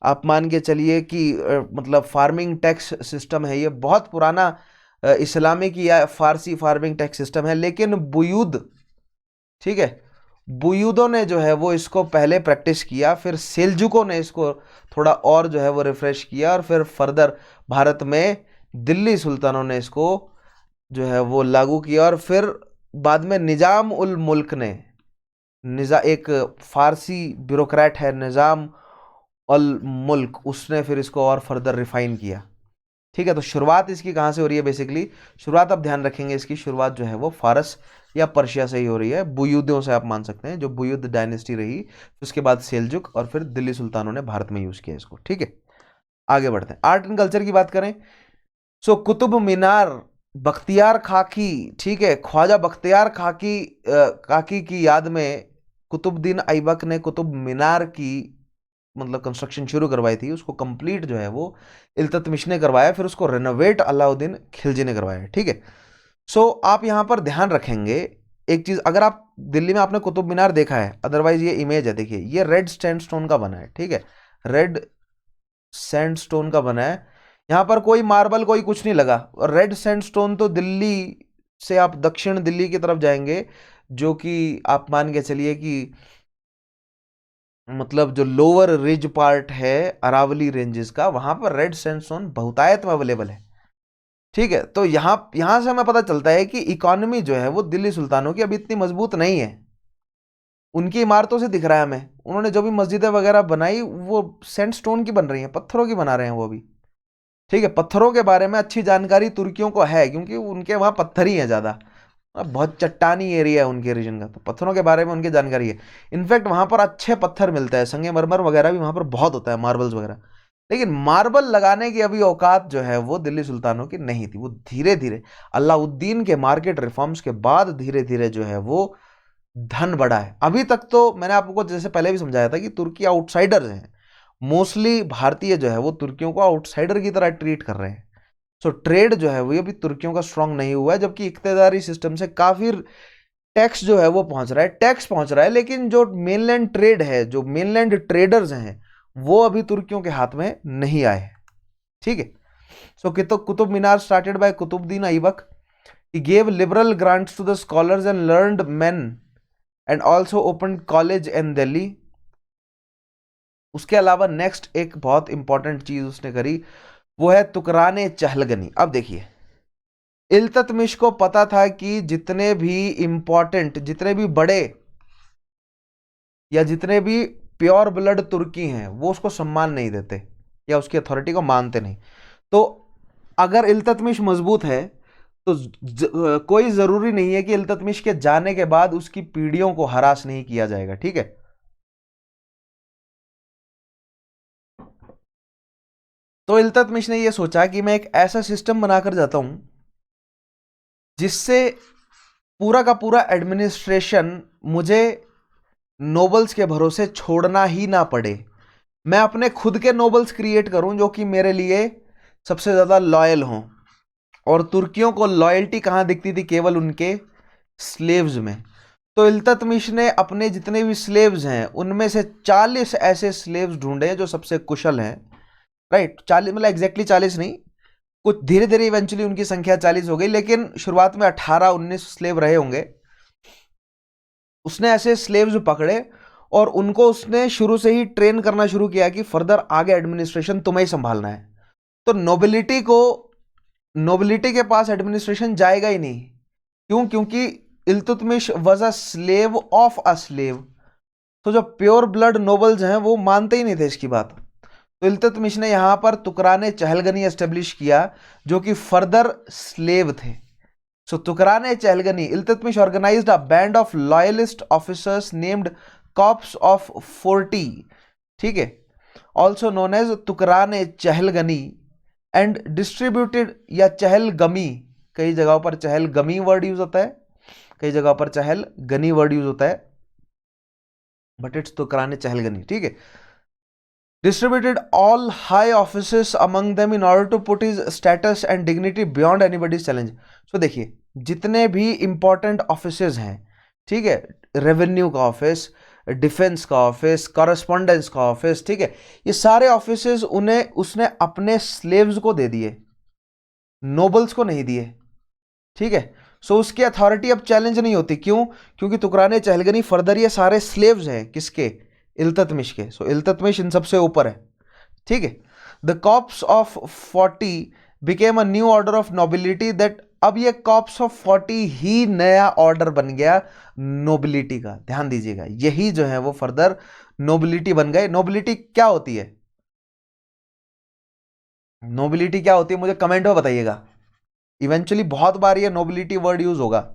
आप मान के चलिए कि मतलब फार्मिंग टैक्स सिस्टम है, ये बहुत पुराना इस्लामिक या फारसी फार्मिंग टैक्स सिस्टम है, लेकिन बुयूद, ठीक है, बुयूदों ने जो है वो इसको पहले प्रैक्टिस किया, फिर सेल्जुकों ने इसको थोड़ा और जो है वो रिफ्रेश किया, और फिर फर्दर भारत में दिल्ली सुल्तानों ने इसको जो है वो लागू किया, और फिर बाद में निजाम उल मुल्क ने, एक फारसी ब्यूरोक्रेट है निजाम उल मुल्क, उसने फिर इसको और फर्दर रिफाइन किया, ठीक है। तो शुरुआत इसकी कहाँ से हो रही है, बेसिकली शुरुआत आप ध्यान रखेंगे इसकी शुरुआत जो है वो फारस या पर्शिया से ही हो रही है, बुयूदों से आप मान सकते हैं, जो बुयूद डायनेस्टी रही, उसके बाद सेल्जुक और फिर दिल्ली सुल्तानों ने भारत में यूज किया इसको, ठीक है। आगे बढ़ते हैं, आर्ट एंड कल्चर की बात करें। सो कुतुब मीनार बख्तियार खाकी, ठीक है, ख्वाजा बख्तियार खाकी की याद में कुतुबुद्दीन ऐबक ने कुतुब मीनार की मतलब कंस्ट्रक्शन शुरू करवाई थी। उसको कंप्लीट जो है वो इल्तुतमिश ने करवाया, फिर उसको रेनोवेट अलाउद्दीन खिलजी ने करवाया, ठीक है। सो आप यहाँ पर ध्यान रखेंगे एक चीज, अगर आप दिल्ली में आपने कुतुब मीनार देखा है, अदरवाइज ये इमेज है, देखिए ये रेड सैंडस्टोन का बना है, ठीक है, रेड सैंडस्टोन का बना है। यहाँ पर कोई मार्बल कोई कुछ नहीं लगा। रेड सैंडस्टोन तो दिल्ली से आप दक्षिण दिल्ली की तरफ जाएंगे, जो कि आप मान के चलिए कि मतलब जो लोअर रिज पार्ट है अरावली रेंजेस का, वहां पर रेड सैंडस्टोन बहुतायत में अवेलेबल है, ठीक है। तो यहाँ यहाँ से हमें पता चलता है कि इकोनॉमी जो है वो दिल्ली सुल्तानों की अभी इतनी मजबूत नहीं है। उनकी इमारतों से दिख रहा है हमें, उन्होंने जो भी मस्जिदें वगैरह बनाई वो सैंडस्टोन की बन रही हैं, पत्थरों की बना रहे हैं वो भी, ठीक है। पत्थरों के बारे में अच्छी जानकारी तुर्कियों को है, क्योंकि उनके वहाँ पत्थर ही है ज़्यादा, बहुत चट्टानी एरिया है उनके रीजन का, तो पत्थरों के बारे में उनकी जानकारी है। इनफैक्ट वहाँ पर अच्छे पत्थर मिलते हैं, संगमरमर वगैरह भी वहाँ पर बहुत होता है, मार्बल्स वगैरह। लेकिन मार्बल लगाने की अभी औकात जो है वो दिल्ली सुल्तानों की नहीं थी। वो धीरे धीरे अलाउद्दीन के मार्केट रिफॉर्म्स के बाद धीरे धीरे जो है वो धन बढ़ा है। अभी तक तो मैंने आपको जैसे पहले भी समझाया था कि तुर्की आउटसाइडर्स हैं, मोस्टली भारतीय जो है वो तुर्कियों को आउटसाइडर की तरह ट्रीट कर रहे हैं। सो ट्रेड जो है वो अभी तुर्कियों का स्ट्रांग नहीं हुआ है, जबकि इक्तेदारी सिस्टम से काफी टैक्स जो है वो पहुंच रहा है, टैक्स पहुंच रहा है, लेकिन जो मेनलैंड ट्रेड है, जो मेनलैंड ट्रेडर्स हैं, वो अभी तुर्कियों के हाथ में नहीं आए हैं, ठीक है। So Qutub Minar started by Qutubuddin Aibak, he gave liberal grants to the scholars and learned men and also opened college in Delhi। उसके अलावा नेक्स्ट एक बहुत इंपॉर्टेंट चीज उसने करी, वो है तुकराने चहलगनी। अब देखिए, इल्तुतमिश को पता था कि जितने भी इंपॉर्टेंट, जितने भी बड़े या जितने भी प्योर ब्लड तुर्की हैं वो उसको सम्मान नहीं देते या उसकी अथॉरिटी को मानते नहीं। तो अगर इल्तुतमिश मजबूत है तो कोई जरूरी नहीं है कि इल्तुतमिश के जाने के बाद उसकी पीढ़ियों को हरास नहीं किया जाएगा, ठीक है। तो इल्तुतमिश ने यह सोचा कि मैं एक ऐसा सिस्टम बनाकर जाता हूं जिससे पूरा का पूरा एडमिनिस्ट्रेशन मुझे नोबल्स के भरोसे छोड़ना ही ना पड़े। मैं अपने खुद के नोबल्स क्रिएट करूं जो कि मेरे लिए सबसे ज्यादा लॉयल हों। और तुर्कियों को लॉयल्टी कहां दिखती थी? केवल उनके स्लेव्स में। तो इल्तुतमिश ने अपने जितने भी स्लेव्स हैं उनमें से 40 ऐसे स्लेव्स ढूंढे जो सबसे कुशल हैं, राइट। 40 मतलब एग्जैक्टली 40 नहीं, कुछ धीरे धीरे इवेंचुअली उनकी संख्या 40 हो गई, लेकिन शुरुआत में 18-19 स्लेव रहे होंगे। उसने ऐसे स्लेव्स पकड़े और उनको उसने शुरू से ही ट्रेन करना शुरू किया कि फर्दर आगे एडमिनिस्ट्रेशन तुम्हें ही संभालना है। तो नोबिलिटी के पास एडमिनिस्ट्रेशन जाएगा ही नहीं। क्यों? क्योंकि Iltutmish was a slave of a slave. तो जो प्योर ब्लड नोबल्स हैं वो मानते ही नहीं थे इसकी बात। तो इल्तुतमिश ने यहां पर तुकराने चहलगनी एस्टेब्लिश किया जो कि फर्दर स्लेव थे। So Turkane Chahalgani, Iltutmish organised a band of loyalist officers named corps of 40, ठीक है, also known as Turkane Chahalgani, and distributed या चहलगमी, कई जगहों पर चहलगमी वर्ड यूज होता है, कई जगहों पर चहलगनी वर्ड यूज होता है, बट इट्स तुकराने चहलगनी, ठीक है। Distributed all high offices among them in order to put his status and dignity beyond anybody's challenge। So देखिए, जितने भी इंपॉर्टेंट ऑफिसेज हैं, ठीक है, रेवेन्यू का ऑफिस, डिफेंस का ऑफिस, कॉरेस्पॉन्डेंस का ऑफिस, ठीक है, ये सारे ऑफिसेज उन्हें उसने अपने स्लेव्स को दे दिए, नोबल्स को नहीं दिए, ठीक है। सो उसकी अथॉरिटी अब चैलेंज नहीं होती। क्यों? क्योंकि तुकराने चहलगनी फर्दर ये सारे स्लेव्स हैं किसके? इल्तुतमिश के। सो इल्तुतमिश इन सबसे ऊपर है, ठीक है। The corps of 40 became a new order of nobility that, अब ये कॉप्स ऑफ 40 ही नया ऑर्डर बन गया नोबिलिटी का। ध्यान दीजिएगा, यही जो है वो फर्दर नोबिलिटी बन गए। नोबिलिटी क्या होती है? नोबिलिटी क्या होती है मुझे कमेंट में बताइएगा। इवेंचुअली बहुत बार ये नोबिलिटी वर्ड यूज होगा,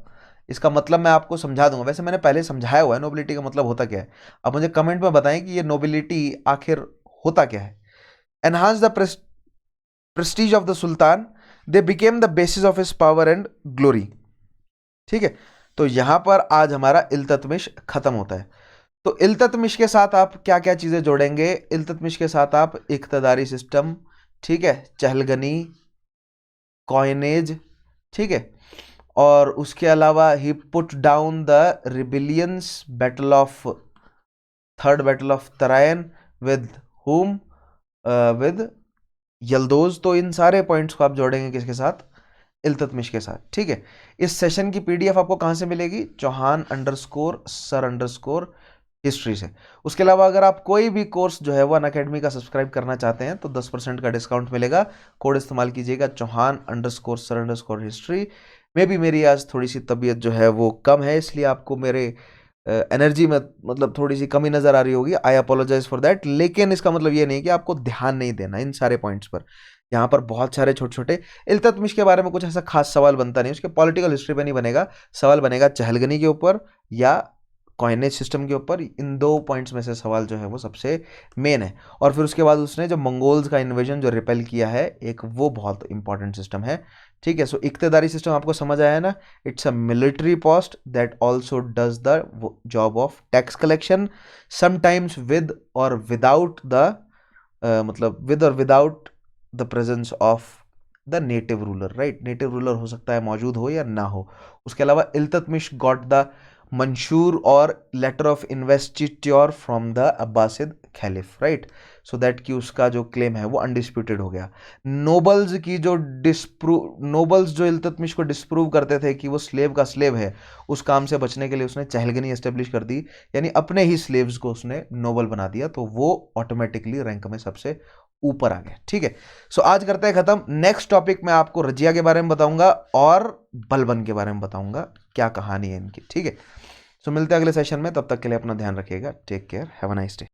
इसका मतलब मैं आपको समझा दूंगा। वैसे मैंने पहले समझाया हुआ है नोबिलिटी का मतलब होता क्या है। अब मुझे कमेंट में बताएं कि ये नोबिलिटी आखिर होता क्या है। Enhance the Prestige of the sultan, they became the basis of his power and glory. ठीक है, तो यहां पर आज हमारा इल्तुतमिश खत्म होता है। तो इल्तुतमिश के साथ आप क्या क्या चीजें जोड़ेंगे? इल्तुतमिश के साथ आप इक्तदारी सिस्टम, ठीक है, चहलगनी, कॉइनेज, ठीक है, और उसके अलावा he put down the rebellions battle of third battle of Tarain with whom, with Yalduz. तो इन सारे पॉइंट्स को आप जोड़ेंगे किसके साथ? इल्तुतमिश के साथ। ठीक है, इस सेशन की पीडीएफ आपको कहां से मिलेगी? Chauhan underscore sir underscore history से। उसके अलावा अगर आप कोई भी कोर्स जो है वो अनअकैडमी का सब्सक्राइब करना चाहते हैं तो 10% का डिस्काउंट मिलेगा। कोड इस्तेमाल कीजिएगा Chauhan underscore sir underscore history. मे भी मेरी आज थोड़ी सी तबीयत जो है वो कम है, इसलिए आपको मेरे एनर्जी में मतलब थोड़ी सी कमी नज़र आ रही होगी। आई अपोलोजाइज फॉर दैट। लेकिन इसका मतलब ये नहीं कि आपको ध्यान नहीं देना इन सारे पॉइंट्स पर। यहाँ पर बहुत सारे छोटे छोटे, इल्तुतमिश के बारे में कुछ ऐसा खास सवाल बनता नहीं, उसके पॉलिटिकल हिस्ट्री पे नहीं बनेगा सवाल, बनेगा चहलगनी के ऊपर या कॉइनेज सिस्टम के ऊपर। इन दो पॉइंट्स में से सवाल जो है वो सबसे मेन है। और फिर उसके बाद उसने जो मंगोल्स का इन्वेजन जो रिपेल किया है एक, वो बहुत इंपॉर्टेंट सिस्टम है। ठीक है, सो इक्तदारी सिस्टम आपको समझ आया ना? It's a military post that also does the job of tax collection, sometimes with और विदाउट द मतलब विद और without the presence of the native ruler. Right, native ruler हो सकता है मौजूद हो या ना हो। उसके अलावा इल्तुतमिश गॉट द मंशूर और letter of investiture from the Abbasid khalif. Right, so that कि उसका जो क्लेम है वो अनडिस्प्यूटेड हो गया। नोबल्स की जो नोबल्स जो इल्तुतमिश को डिस्प्रूव करते थे कि वो स्लेव का स्लेव है, उस काम से बचने के लिए उसने चहलगनी एस्टेब्लिश कर दी, यानी अपने ही स्लेव्स को उसने नोबल बना दिया, तो वो ऑटोमेटिकली रैंक में सबसे ऊपर आ गया। ठीक है, सो आज करते हैं खत्म। नेक्स्ट टॉपिक में आपको रजिया के बारे में बताऊंगा और बलबन के बारे में बताऊंगा, क्या कहानी है इनकी। ठीक है, सो मिलते हैं अगले सेशन में, तब तक के लिए अपना ध्यान रखिएगा। Take care, have a nice day.